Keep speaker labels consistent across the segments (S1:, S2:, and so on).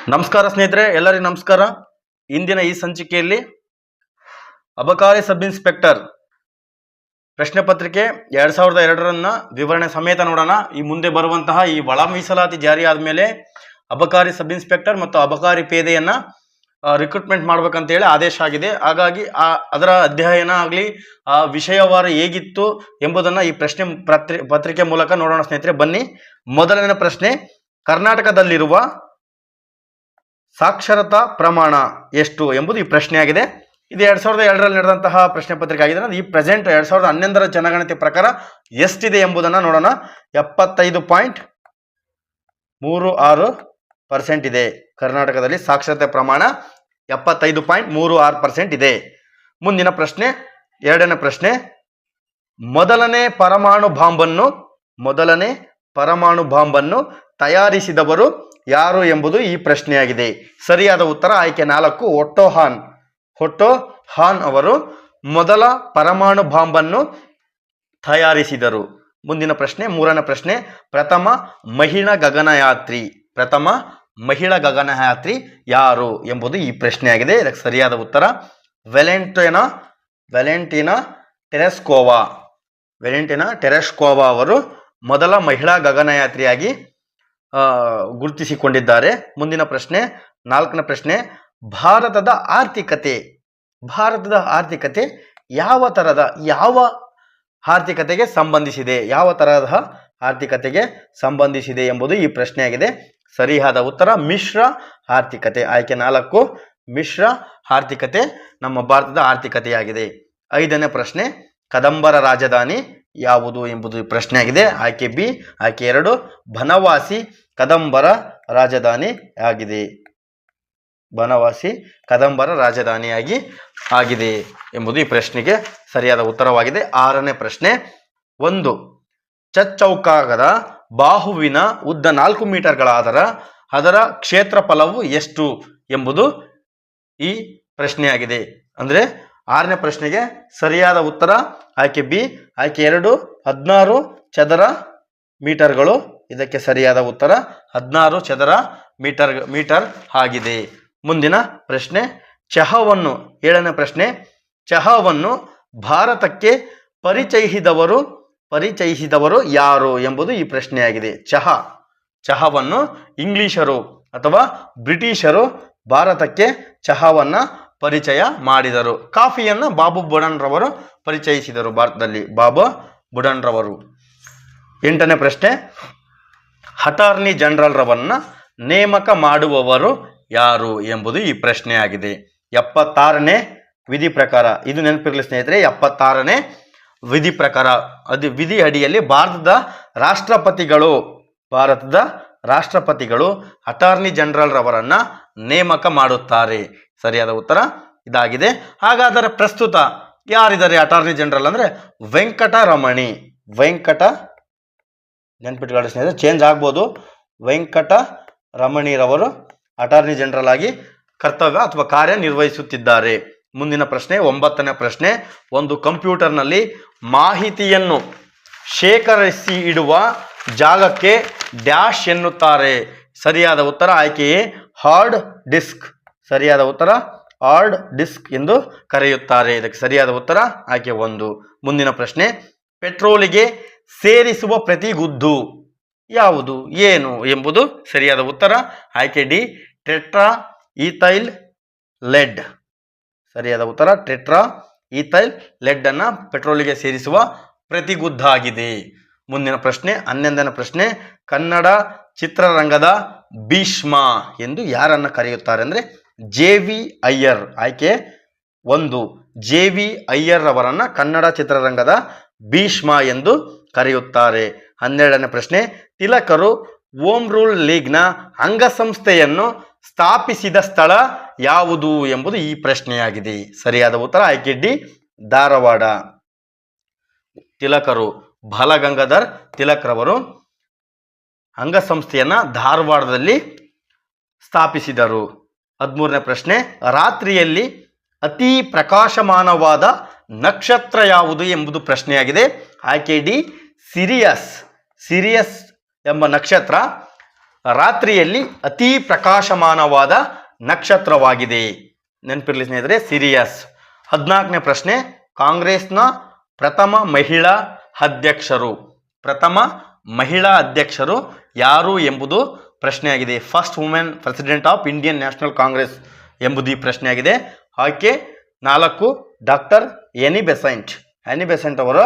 S1: ನಮಸ್ಕಾರ ಸ್ನೇಹಿತರೆ, ಎಲ್ಲರಿಗೂ ನಮಸ್ಕಾರ. ಇಂದಿನ ಈ ಸಂಚಿಕೆಯಲ್ಲಿ ಅಬಕಾರಿ ಸಬ್ ಇನ್ಸ್ಪೆಕ್ಟರ್ ಪ್ರಶ್ನೆ ಪತ್ರಿಕೆ 2002 ವಿವರಣೆ ಸಮೇತ ನೋಡೋಣ. ಈ ಮುಂದೆ ಬರುವಂತಹ ಈ ಒಳ ಮೀಸಲಾತಿ ಜಾರಿ ಆದಮೇಲೆ ಅಬಕಾರಿ ಸಬ್ ಇನ್ಸ್ಪೆಕ್ಟರ್ ಮತ್ತು ಅಬಕಾರಿ ಪೇದೆಯನ್ನ ರಿಕ್ರೂಟ್ಮೆಂಟ್ ಮಾಡ್ಬೇಕಂತ ಹೇಳಿ ಆದೇಶ ಆಗಿದೆ. ಹಾಗಾಗಿ ಅದರ ಅಧ್ಯಯನ ಆಗಲಿ ಆ ವಿಷಯವಾರು ಹೇಗಿತ್ತು ಎಂಬುದನ್ನು ಈ ಪ್ರಶ್ನೆ ಪತ್ರಿಕೆ ಮೂಲಕ ನೋಡೋಣ ಸ್ನೇಹಿತರೆ. ಬನ್ನಿ. ಮೊದಲನೇ ಪ್ರಶ್ನೆ, ಕರ್ನಾಟಕದಲ್ಲಿರುವ ಸಾಕ್ಷರತಾ ಪ್ರಮಾಣ ಎಷ್ಟು ಎಂಬುದು ಈ ಪ್ರಶ್ನೆಯಾಗಿದೆ. ಇದು 2002 ನಡೆದಂತಹ ಪ್ರಶ್ನೆ ಪತ್ರಿಕೆ ಆಗಿದೆ. ಈ ಪ್ರೆಸೆಂಟ್ 2011 ಜನಗಣತಿ ಪ್ರಕಾರ ಎಷ್ಟಿದೆ ಎಂಬುದನ್ನು ನೋಡೋಣ. 75.36% ಇದೆ. ಕರ್ನಾಟಕದಲ್ಲಿ ಸಾಕ್ಷರತೆ ಪ್ರಮಾಣ 75.36% ಇದೆ. ಮುಂದಿನ ಪ್ರಶ್ನೆ, ಎರಡನೇ ಪ್ರಶ್ನೆ, ಮೊದಲನೇ ಪರಮಾಣು ಬಾಂಬನ್ನು ತಯಾರಿಸಿದವರು ಯಾರು ಎಂಬುದು ಈ ಪ್ರಶ್ನೆಯಾಗಿದೆ. ಸರಿಯಾದ ಉತ್ತರ ಆಯ್ಕೆ 4, ಒಟ್ಟೋ ಹಾನ್ ಅವರು ಮೊದಲ ಪರಮಾಣು ಬಾಂಬನ್ನು ತಯಾರಿಸಿದರು. ಮುಂದಿನ ಪ್ರಶ್ನೆ, ಮೂರನೇ ಪ್ರಶ್ನೆ, ಪ್ರಥಮ ಮಹಿಳಾ ಗಗನಯಾತ್ರಿ ಯಾರು ಎಂಬುದು ಈ ಪ್ರಶ್ನೆಯಾಗಿದೆ. ಇದಕ್ಕೆ ಸರಿಯಾದ ಉತ್ತರ ವ್ಯಾಲೆಂಟಿನಾ ಟೆರೆಸ್ಕೋವಾ ಅವರು ಮೊದಲ ಮಹಿಳಾ ಗಗನಯಾತ್ರಿಯಾಗಿ ಗುರುತಿಸಿಕೊಂಡಿದ್ದಾರೆ. ಮುಂದಿನ ಪ್ರಶ್ನೆ, ನಾಲ್ಕನೇ ಪ್ರಶ್ನೆ, ಭಾರತದ ಆರ್ಥಿಕತೆ ಯಾವ ಆರ್ಥಿಕತೆಗೆ ಸಂಬಂಧಿಸಿದೆ ಎಂಬುದು ಈ ಪ್ರಶ್ನೆಯಾಗಿದೆ. ಸರಿಯಾದ ಉತ್ತರ ಮಿಶ್ರ ಆರ್ಥಿಕತೆ. ಆಯ್ಕೆ 4, ಮಿಶ್ರ ಆರ್ಥಿಕತೆ ನಮ್ಮ ಭಾರತದ ಆರ್ಥಿಕತೆಯಾಗಿದೆ. ಐದನೇ ಪ್ರಶ್ನೆ, ಕದಂಬರ ರಾಜಧಾನಿ ಯಾವುದು ಎಂಬುದು ಪ್ರಶ್ನೆಯಾಗಿದೆ. ಆಯ್ಕೆ ಬಿ. ಆಯ್ಕೆ 2, ಬನವಾಸಿ ಕದಂಬರ ರಾಜಧಾನಿ ಆಗಿದೆ ಎಂಬುದು ಈ ಪ್ರಶ್ನೆಗೆ ಸರಿಯಾದ ಉತ್ತರವಾಗಿದೆ. ಆರನೇ ಪ್ರಶ್ನೆ, ಒಂದು ಚಚ್ಚೌಕಾಗದ ಬಾಹುವಿನ ಉದ್ದ 4 ಮೀಟರ್ಗಳಾದರೆ ಅದರ ಕ್ಷೇತ್ರಫಲವು ಎಷ್ಟು ಎಂಬುದು ಈ ಪ್ರಶ್ನೆಯಾಗಿದೆ. ಅಂದರೆ ಆರನೇ ಪ್ರಶ್ನೆಗೆ ಸರಿಯಾದ ಉತ್ತರ ಆಯ್ಕೆ ಬಿ. ಆಯ್ಕೆ 2, 16 ಚದರ ಮೀಟರ್ಗಳು. ಇದಕ್ಕೆ ಸರಿಯಾದ ಉತ್ತರ 16 ಚದರ ಮೀಟರ್ ಆಗಿದೆ. ಮುಂದಿನ ಪ್ರಶ್ನೆ, ಏಳನೇ ಪ್ರಶ್ನೆ, ಚಹಾವನ್ನು ಭಾರತಕ್ಕೆ ಪರಿಚಯಿಸಿದವರು ಯಾರು ಎಂಬುದು ಈ ಪ್ರಶ್ನೆಯಾಗಿದೆ. ಚಹಾವನ್ನು ಇಂಗ್ಲಿಷರು ಅಥವಾ ಬ್ರಿಟಿಷರು ಭಾರತಕ್ಕೆ ಚಹಾವನ್ನು ಪರಿಚಯ ಮಾಡಿದರು. ಕಾಫಿಯನ್ನು ಬಾಬು ಬುಡನ್ ರವರು ಪರಿಚಯಿಸಿದರು ಭಾರತದಲ್ಲಿ. ಬಾಬು ಬುಡನ್ ರವರು. ಎಂಟನೇ ಪ್ರಶ್ನೆ, ಅಟಾರ್ನಿ ಜನರಲ್ ರವನ್ನ ನೇಮಕ ಮಾಡುವವರು ಯಾರು ಎಂಬುದು ಈ ಪ್ರಶ್ನೆಯಾಗಿದೆ. 76ನೇ ವಿಧಿ ಪ್ರಕಾರ, ಇದು ನೆನಪಿರಲಿ ಸ್ನೇಹಿತರೆ, 76ನೇ ವಿಧಿ ಪ್ರಕಾರ, ಅದು ವಿಧಿ ಅಡಿಯಲ್ಲಿ ಭಾರತದ ರಾಷ್ಟ್ರಪತಿಗಳು ಅಟಾರ್ನಿ ಜನರಲ್ ರವರನ್ನ ನೇಮಕ ಮಾಡುತ್ತಾರೆ. ಸರಿಯಾದ ಉತ್ತರ ಇದಾಗಿದೆ. ಹಾಗಾದರೆ ಪ್ರಸ್ತುತ ಯಾರಿದ್ದಾರೆ ಅಟಾರ್ನಿ ಜನರಲ್ ಅಂದರೆ ನೆನ್ಪಿಟ್ಕೊಳ್ಳಿ ಸ್ನೇಹಿತರೆ, ಚೇಂಜ್ ಆಗ್ಬೋದು. ವೆಂಕಟರಮಣಿರವರು ಅಟಾರ್ನಿ ಜನರಲ್ ಆಗಿ ಕರ್ತವ್ಯ ಅಥವಾ ಕಾರ್ಯನಿರ್ವಹಿಸುತ್ತಿದ್ದಾರೆ. ಮುಂದಿನ ಪ್ರಶ್ನೆ, 9ನೇ ಪ್ರಶ್ನೆ, ಒಂದು ಕಂಪ್ಯೂಟರ್ನಲ್ಲಿ ಮಾಹಿತಿಯನ್ನು ಶೇಖರಿಸಿ ಇಡುವ ಜಾಗಕ್ಕೆ ಡ್ಯಾಶ್ ಎನ್ನುತ್ತಾರೆ. ಸರಿಯಾದ ಉತ್ತರ ಆಯ್ಕೆ ಎ, ಹಾರ್ಡ್ ಡಿಸ್ಕ್. ಸರಿಯಾದ ಉತ್ತರ ಹಾರ್ಡ್ ಡಿಸ್ಕ್ ಎಂದು ಕರೆಯುತ್ತಾರೆ. ಇದಕ್ಕೆ ಸರಿಯಾದ ಉತ್ತರ ಆಯ್ಕೆ 1. ಮುಂದಿನ ಪ್ರಶ್ನೆ, ಪೆಟ್ರೋಲಿಗೆ ಸೇರಿಸುವ ಪ್ರತಿಗುದ್ದು ಯಾವುದು ಏನು ಎಂಬುದು ಸರಿಯಾದ ಉತ್ತರ ಆಯ್ಕೆ ಡಿ, ಟೆಟ್ರಾ ಈಥೈಲ್ ಲೆಡ್. ಸರಿಯಾದ ಉತ್ತರ ಟೆಟ್ರಾ ಈಥೈಲ್ ಲೆಡ್ ಅನ್ನ ಪೆಟ್ರೋಲಿಗೆ ಸೇರಿಸುವ ಪ್ರತಿಗುದ್ದಾಗಿದೆ. ಮುಂದಿನ ಪ್ರಶ್ನೆ, 11ನೇ ಪ್ರಶ್ನೆ, ಕನ್ನಡ ಚಿತ್ರರಂಗದ ಭೀಷ್ಮ ಎಂದು ಯಾರನ್ನ ಕರೆಯುತ್ತಾರೆ ಅಂದರೆ ಜೆ.ವಿ. ಅಯ್ಯರ್. ಆಯ್ಕೆ 1, ಜೆ.ವಿ. ಅಯ್ಯರ್ ಅವರನ್ನ ಕನ್ನಡ ಚಿತ್ರರಂಗದ ಭೀಷ್ಮ ಎಂದು ಕರೆಯುತ್ತಾರೆ. 12ನೇ ಪ್ರಶ್ನೆ, ತಿಲಕರು ಹೋಮ್ ರೂಲ್ ಲೀಗ್ನ ಅಂಗಸಂಸ್ಥೆಯನ್ನು ಸ್ಥಾಪಿಸಿದ ಸ್ಥಳ ಯಾವುದು ಎಂಬುದು ಈ ಪ್ರಶ್ನೆಯಾಗಿದೆ. ಸರಿಯಾದ ಉತ್ತರ ಆಯ್ಕೆ ಡಿ, ಧಾರವಾಡ. ತಿಲಕರು ಬಾಲಗಂಗಾಧರ್ ತಿಲಕ್ರವರು ಅಂಗಸಂಸ್ಥೆಯನ್ನ ಧಾರವಾಡದಲ್ಲಿ ಸ್ಥಾಪಿಸಿದರು. 13ನೇ ಪ್ರಶ್ನೆ, ರಾತ್ರಿಯಲ್ಲಿ ಅತಿ ಪ್ರಕಾಶಮಾನವಾದ ನಕ್ಷತ್ರ ಯಾವುದು ಎಂಬುದು ಪ್ರಶ್ನೆಯಾಗಿದೆ. ಆಯ್ಕೆ ಡಿ, ಸಿರಿಯಸ್ ಎಂಬ ನಕ್ಷತ್ರ ರಾತ್ರಿಯಲ್ಲಿ ಅತಿ ಪ್ರಕಾಶಮಾನವಾದ ನಕ್ಷತ್ರವಾಗಿದೆ? ನೆನಪಿರ್ಲಿ ಸ್ನೇಹಿತರೆ, ಸಿರಿಯಸ್. 14ನೇ ಪ್ರಶ್ನೆ, ಕಾಂಗ್ರೆಸ್ನ ಪ್ರಥಮ ಮಹಿಳಾ ಅಧ್ಯಕ್ಷರು ಯಾರು ಎಂಬುದು ಪ್ರಶ್ನೆಯಾಗಿದೆ. First women president of Indian national Congress ಎಂಬುದು ಈ ಪ್ರಶ್ನೆಯಾಗಿದೆ. ಆಯ್ಕೆ 4, ಡಾಕ್ಟರ್ ಎನಿ ಬೆಸೆಂಟ್ ಅವರ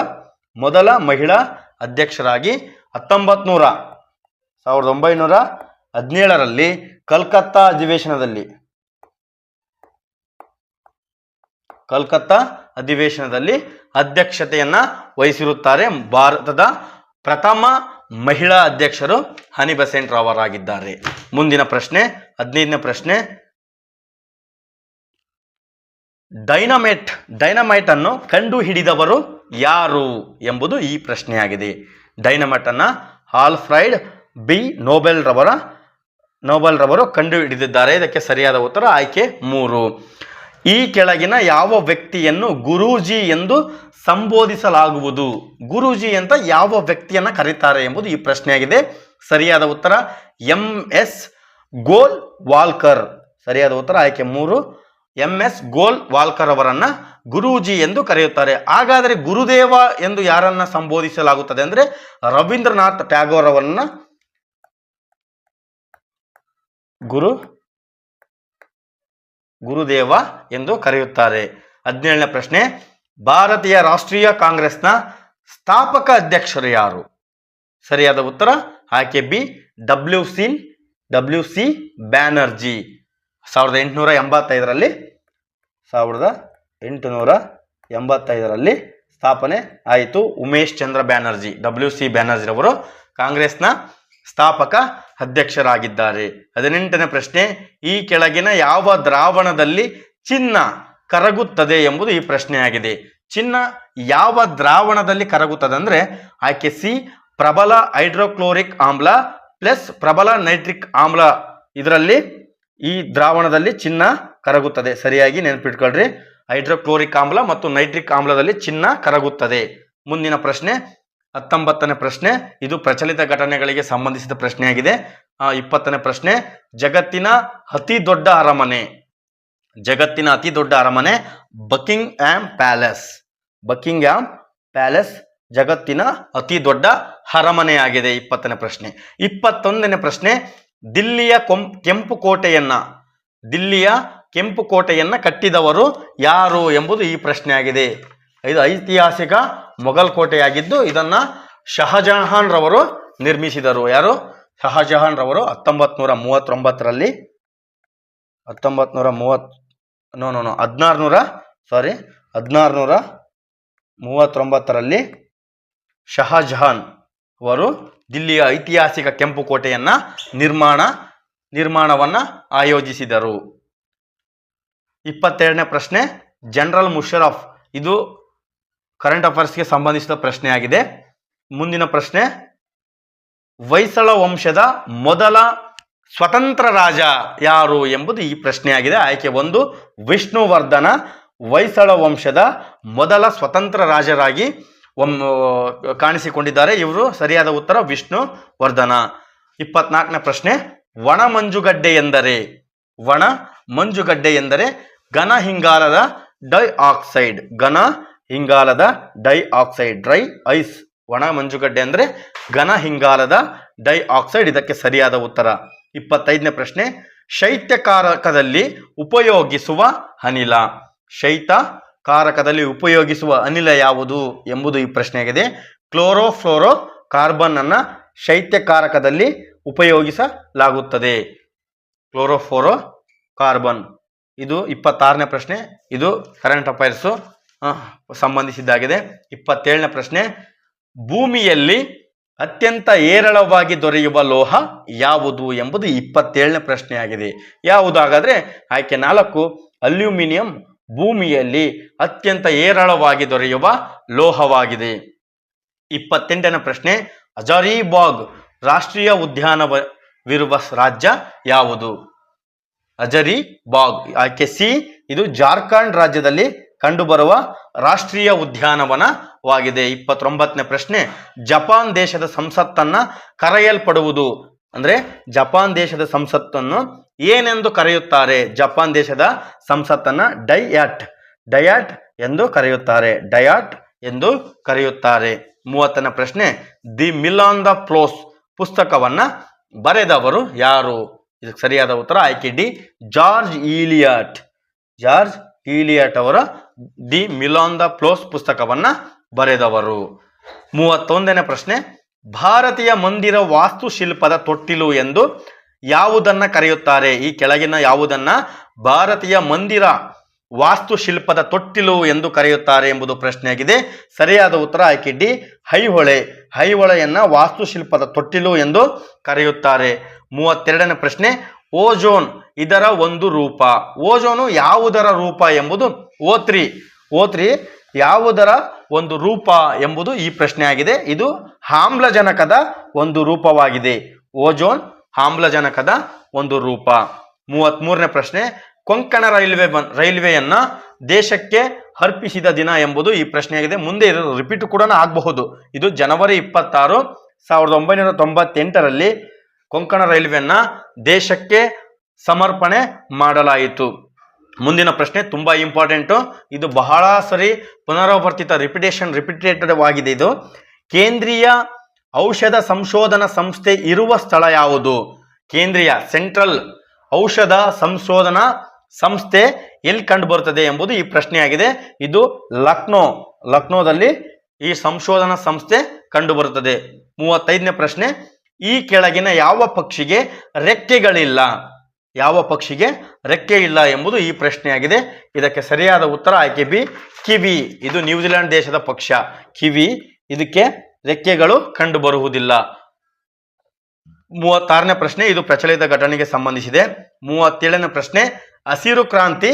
S1: ಮೊದಲ ಮಹಿಳಾ ಅಧ್ಯಕ್ಷರಾಗಿ 1917ರಲ್ಲಿ ಕಲ್ಕತ್ತಾ ಅಧಿವೇಶನದಲ್ಲಿ ಅಧ್ಯಕ್ಷತೆಯನ್ನ ವಹಿಸಿರುತ್ತಾರೆ. ಭಾರತದ ಪ್ರಥಮ ಮಹಿಳಾ ಅಧ್ಯಕ್ಷರು ಹನಿ ಬೆಸೆಂಟ್ ರವರಾಗಿದ್ದಾರೆ. ಮುಂದಿನ ಪ್ರಶ್ನೆ 15ನೇ ಪ್ರಶ್ನೆ, ಡೈನಮೈಟ್ ಅನ್ನು ಕಂಡು ಹಿಡಿದವರು ಯಾರು ಎಂಬುದು ಈ ಪ್ರಶ್ನೆಯಾಗಿದೆ. ಡೈನಮೈಟ್ ಅನ್ನ ಆಲ್ಫ್ರೆಡ್ ಬಿ ನೋಬೆಲ್ ರವರು ಕಂಡು ಹಿಡಿದಿದ್ದಾರೆ. ಇದಕ್ಕೆ ಸರಿಯಾದ ಉತ್ತರ ಆಯ್ಕೆ 3. ಈ ಕೆಳಗಿನ ಯಾವ ವ್ಯಕ್ತಿಯನ್ನು ಗುರೂಜಿ ಎಂದು ಸಂಬೋಧಿಸಲಾಗುವುದು? ಗುರೂಜಿ ಅಂತ ಯಾವ ವ್ಯಕ್ತಿಯನ್ನ ಕರೀತಾರೆ ಎಂಬುದು ಈ ಪ್ರಶ್ನೆಯಾಗಿದೆ. ಸರಿಯಾದ ಉತ್ತರ MS ಗೋಲ್ವಾಲ್ಕರ್. ಸರಿಯಾದ ಉತ್ತರ ಆಯ್ಕೆ 3, MS ಗೋಲ್ವಾಲ್ಕರ್ ಅವರನ್ನ ಗುರೂಜಿ ಎಂದು ಕರೆಯುತ್ತಾರೆ. ಹಾಗಾದರೆ ಗುರುದೇವ ಎಂದು ಯಾರನ್ನ ಸಂಬೋಧಿಸಲಾಗುತ್ತದೆ ಅಂದ್ರೆ ರವೀಂದ್ರನಾಥ್ ಟ್ಯಾಗೋರ್ ಅವರನ್ನ ಗುರುದೇವ ಎಂದು ಕರೆಯುತ್ತಾರೆ. 17ನೇ ಪ್ರಶ್ನೆ, ಭಾರತೀಯ ರಾಷ್ಟ್ರೀಯ ಕಾಂಗ್ರೆಸ್ನ ಸ್ಥಾಪಕ ಅಧ್ಯಕ್ಷರು ಯಾರು? ಸರಿಯಾದ ಉತ್ತರ ಆಯ್ಕೆ ಬಿ, WC ಬ್ಯಾನರ್ಜಿ. 1885ರಲ್ಲಿ ಸ್ಥಾಪನೆ ಆಯಿತು. ಉಮೇಶ್ ಚಂದ್ರ ಬ್ಯಾನರ್ಜಿ, WC ಬ್ಯಾನರ್ಜಿ ಅವರು ಕಾಂಗ್ರೆಸ್ನ ಸ್ಥಾಪಕ ಅಧ್ಯಕ್ಷರಾಗಿದ್ದಾರೆ. 18ನೇ ಪ್ರಶ್ನೆ, ಈ ಕೆಳಗಿನ ಯಾವ ದ್ರಾವಣದಲ್ಲಿ ಚಿನ್ನ ಕರಗುತ್ತದೆ ಎಂಬುದು ಈ ಪ್ರಶ್ನೆಯಾಗಿದೆ. ಚಿನ್ನ ಯಾವ ದ್ರಾವಣದಲ್ಲಿ ಕರಗುತ್ತದೆ ಅಂದ್ರೆ ಆಯ್ಕೆ ಸಿ, ಪ್ರಬಲ ಹೈಡ್ರೋಕ್ಲೋರಿಕ್ ಆಮ್ಲ ಪ್ಲಸ್ ಪ್ರಬಲ ನೈಟ್ರಿಕ್ ಆಮ್ಲ, ಇದರಲ್ಲಿ ಈ ದ್ರಾವಣದಲ್ಲಿ ಚಿನ್ನ ಕರಗುತ್ತದೆ. ಸರಿಯಾಗಿ ನೆನಪಿಟ್ಕೊಳ್ರಿ, ಹೈಡ್ರೋಕ್ಲೋರಿಕ್ ಆಮ್ಲ ಮತ್ತು ನೈಟ್ರಿಕ್ ಆಮ್ಲದಲ್ಲಿ ಚಿನ್ನ ಕರಗುತ್ತದೆ. ಮುಂದಿನ ಪ್ರಶ್ನೆ 19ನೇ ಪ್ರಶ್ನೆ, ಇದು ಪ್ರಚಲಿತ ಘಟನೆಗಳಿಗೆ ಸಂಬಂಧಿಸಿದ ಪ್ರಶ್ನೆಯಾಗಿದೆ. 20ನೇ ಪ್ರಶ್ನೆ, ಜಗತ್ತಿನ ಅತಿ ದೊಡ್ಡ ಅರಮನೆ ಬಕಿಂಗ್ಹ್ಯಾಮ್ ಪ್ಯಾಲೇಸ್ ಜಗತ್ತಿನ ಅತಿ ದೊಡ್ಡ ಅರಮನೆಯಾಗಿದೆ. 20ನೇ ಪ್ರಶ್ನೆ. 21ನೇ ಪ್ರಶ್ನೆ, ದಿಲ್ಲಿಯ ಕೆಂಪು ಕೋಟೆಯನ್ನ ಕಟ್ಟಿದವರು ಯಾರು ಎಂಬುದು ಈ ಪ್ರಶ್ನೆಯಾಗಿದೆ. ಇದು ಐತಿಹಾಸಿಕ ಮೊಘಲ್ ಕೋಟೆಯಾಗಿದ್ದು ಇದನ್ನ ಶಹಜಹಾನ್ ರವರು ನಿರ್ಮಿಸಿದರು. ಯಾರು? ಶಹಜಹಾನ್ ರವರು 1639ರಲ್ಲಿ ಶಹಜಹಾನ್ ಅವರು ದಿಲ್ಲಿಯ ಐತಿಹಾಸಿಕ ಕೆಂಪು ಕೋಟೆಯನ್ನ ನಿರ್ಮಾಣವನ್ನ ಆಯೋಜಿಸಿದರು. 22ನೇ ಪ್ರಶ್ನೆ, ಜನರಲ್ ಮುಷರಫ್, ಇದು ಕರೆಂಟ್ ಅಫೇರ್ಸ್ಗೆ ಸಂಬಂಧಿಸಿದ ಪ್ರಶ್ನೆಯಾಗಿದೆ. ಮುಂದಿನ ಪ್ರಶ್ನೆ, ಹೊಯ್ಸಳ ವಂಶದ ಮೊದಲ ಸ್ವತಂತ್ರ ರಾಜ ಯಾರು ಎಂಬುದು ಈ ಪ್ರಶ್ನೆಯಾಗಿದೆ. ಆಯ್ಕೆ 1, ವಿಷ್ಣುವರ್ಧನ ಹೊಯ್ಸಳ ವಂಶದ ಮೊದಲ ಸ್ವತಂತ್ರ ರಾಜರಾಗಿ ಕಾಣಿಸಿಕೊಂಡಿದ್ದಾರೆ. ಇವರು ಸರಿಯಾದ ಉತ್ತರ ವಿಷ್ಣುವರ್ಧನ. 24ನೇ ಪ್ರಶ್ನೆ, ಒಣ ಮಂಜುಗಡ್ಡೆ ಎಂದರೆ ಘನ ಇಂಗಾಲದ ಡೈಆಕ್ಸೈಡ್ ಡ್ರೈ ಐಸ್. ಒಣ ಮಂಜುಗಡ್ಡೆ ಅಂದ್ರೆ ಘನ ಇಂಗಾಲದ ಡೈಆಕ್ಸೈಡ್, ಇದಕ್ಕೆ ಸರಿಯಾದ ಉತ್ತರ. 25ನೇ ಪ್ರಶ್ನೆ, ಶೈತ್ಯಕಾರಕದಲ್ಲಿ ಉಪಯೋಗಿಸುವ ಅನಿಲ ಯಾವುದು ಎಂಬುದು ಈ ಪ್ರಶ್ನೆಯಾಗಿದೆ. ಕ್ಲೋರೋಫ್ಲೋರೋ ಕಾರ್ಬನ್ ಅನ್ನ ಶೈತ್ಯಕಾರಕದಲ್ಲಿ ಉಪಯೋಗಿಸಲಾಗುತ್ತದೆ. Chlorofluoro carbon. ಇದು 26ನೇ ಪ್ರಶ್ನೆ. ಇದು ಕರೆಂಟ್ ಅಫೈರ್ಸ್ ಸಂಬಂಧಿಸಿದ್ದಾಗಿದೆ. 27ನೇ ಪ್ರಶ್ನೆ, ಭೂಮಿಯಲ್ಲಿ ಅತ್ಯಂತ ಹೇರಳವಾಗಿ ದೊರೆಯುವ ಲೋಹ ಯಾವುದು ಎಂಬುದು 27ನೇ ಪ್ರಶ್ನೆಯಾಗಿದೆ. ಯಾವುದು ಹಾಗಾದ್ರೆ ಆಯ್ಕೆ 4, ಅಲ್ಯೂಮಿನಿಯಂ ಭೂಮಿಯಲ್ಲಿ ಅತ್ಯಂತ ಹೇರಳವಾಗಿ ದೊರೆಯುವ ಲೋಹವಾಗಿದೆ. 28ನೇ ಪ್ರಶ್ನೆ, ಹಜಾರಿಬಾಗ್ ರಾಷ್ಟ್ರೀಯ ಉದ್ಯಾನವಿರುವ ರಾಜ್ಯ ಯಾವುದು? ಹಜಾರಿಬಾಗ್ ಆಯ್ಕೆ ಸಿ, ಇದು ಜಾರ್ಖಂಡ್ ರಾಜ್ಯದಲ್ಲಿ ಕಂಡುಬರುವ ರಾಷ್ಟ್ರೀಯ ಉದ್ಯಾನವನವಾಗಿದೆ. 29ನೇ ಪ್ರಶ್ನೆ, ಜಪಾನ್ ದೇಶದ ಸಂಸತ್ತನ್ನ ಕರೆಯಲ್ಪಡುವುದು ಅಂದ್ರೆ ಜಪಾನ್ ದೇಶದ ಸಂಸತ್ತನ್ನು ಏನೆಂದು ಕರೆಯುತ್ತಾರೆ? ಜಪಾನ್ ದೇಶದ ಸಂಸತ್ತನ್ನ ಡಯಾಟ್ ಎಂದು ಕರೆಯುತ್ತಾರೆ. ಡಯಾಟ್ ಎಂದು ಕರೆಯುತ್ತಾರೆ. 30ನೇ ಪ್ರಶ್ನೆ, the mill on the floss ಪುಸ್ತಕವನ್ನ ಬರೆದವರು ಯಾರು? ಇದಕ್ಕೆ ಸರಿಯಾದ ಉತ್ತರ ಆಯ್ಕೆ ಡಿ, ಜಾರ್ಜ್ ಈಲಿಯಟ್ ಅವರ the mill on the floss ಪುಸ್ತಕವನ್ನ ಬರೆದವರು. 31ನೇ ಪ್ರಶ್ನೆ, ಭಾರತೀಯ ಮಂದಿರ ವಾಸ್ತುಶಿಲ್ಪದ ತೊಟ್ಟಿಲು ಎಂದು ಯಾವುದನ್ನ ಕರೆಯುತ್ತಾರೆ? ಈ ಕೆಳಗಿನ ಯಾವುದನ್ನ ಭಾರತೀಯ ಮಂದಿರ ವಾಸ್ತುಶಿಲ್ಪದ ತೊಟ್ಟಿಲು ಎಂದು ಕರೆಯುತ್ತಾರೆ ಎಂಬುದು ಪ್ರಶ್ನೆಯಾಗಿದೆ. ಸರಿಯಾದ ಉತ್ತರ ಆಯ್ಕೆ ಡಿ, ಐಹೊಳೆಯನ್ನ ವಾಸ್ತುಶಿಲ್ಪದ ತೊಟ್ಟಿಲು ಎಂದು ಕರೆಯುತ್ತಾರೆ. 32ನೇ ಪ್ರಶ್ನೆ, ಓಜೋನ್ ಇದರ ಒಂದು ರೂಪ. ಓಜೋನು ಯಾವುದರ ರೂಪ ಎಂಬುದು ಓ3 ಯಾವುದರ ಒಂದು ರೂಪ ಎಂಬುದು ಈ ಪ್ರಶ್ನೆ ಆಗಿದೆ. ಇದು ಆಮ್ಲಜನಕದ ಒಂದು ರೂಪವಾಗಿದೆ. ಓಜೋನ್ ಆಮ್ಲಜನಕದ ಒಂದು ರೂಪ. 33ನೇ ಪ್ರಶ್ನೆ, ಕೊಂಕಣ ರೈಲ್ವೆಯನ್ನ ದೇಶಕ್ಕೆ ಅರ್ಪಿಸಿದ ದಿನ ಎಂಬುದು ಈ ಪ್ರಶ್ನೆಯಾಗಿದೆ. ಮುಂದೆ ರಿಪೀಟ್ ಕೂಡ ಆಗಬಹುದು. ಇದು ಜನವರಿ 26, 1998ರಲ್ಲಿ ಕೊಂಕಣ ರೈಲ್ವೆಯನ್ನ ದೇಶಕ್ಕೆ ಸಮರ್ಪಣೆ ಮಾಡಲಾಯಿತು. ಮುಂದಿನ ಪ್ರಶ್ನೆ ತುಂಬಾ ಇಂಪಾರ್ಟೆಂಟು. ಇದು ಬಹಳ ಸರಿ ಪುನರಾವರ್ತಿತ ರಿಪಿಟೇಟೆಡ್ ಆಗಿದೆ. ಇದು ಕೇಂದ್ರೀಯ ಔಷಧ ಸಂಶೋಧನಾ ಸಂಸ್ಥೆ ಇರುವ ಸ್ಥಳ ಯಾವುದು? ಕೇಂದ್ರೀಯ ಸೆಂಟ್ರಲ್ ಔಷಧ ಸಂಶೋಧನಾ ಸಂಸ್ಥೆ ಎಲ್ಲಿ ಕಂಡು ಬರುತ್ತದೆ ಎಂಬುದು ಈ ಪ್ರಶ್ನೆಯಾಗಿದೆ. ಇದು ಲಕ್ನೋದಲ್ಲಿ ಈ ಸಂಶೋಧನಾ ಸಂಸ್ಥೆ ಕಂಡು ಬರುತ್ತದೆ. 35ನೇ ಪ್ರಶ್ನೆ, ಈ ಕೆಳಗಿನ ಯಾವ ಪಕ್ಷಿಗೆ ರೆಕ್ಕೆಗಳಿಲ್ಲ? ಯಾವ ಪಕ್ಷಿಗೆ ರೆಕ್ಕೆ ಇಲ್ಲ ಎಂಬುದು ಈ ಪ್ರಶ್ನೆಯಾಗಿದೆ. ಇದಕ್ಕೆ ಸರಿಯಾದ ಉತ್ತರ ಆಯ್ಕೆ ಬಿ, ಕಿವಿ. ಇದು ನ್ಯೂಜಿಲೆಂಡ್ ದೇಶದ ಪಕ್ಷ ಕಿವಿ. ಇದಕ್ಕೆ ರೆಕ್ಕೆಗಳು ಕಂಡು ಬರುವುದಿಲ್ಲ. 36ನೇ ಪ್ರಶ್ನೆ, ಇದು ಪ್ರಚಲಿತ ಘಟನೆಗೆ ಸಂಬಂಧಿಸಿದೆ. 37ನೇ ಪ್ರಶ್ನೆ, ಹಸಿರು ಕ್ರಾಂತಿ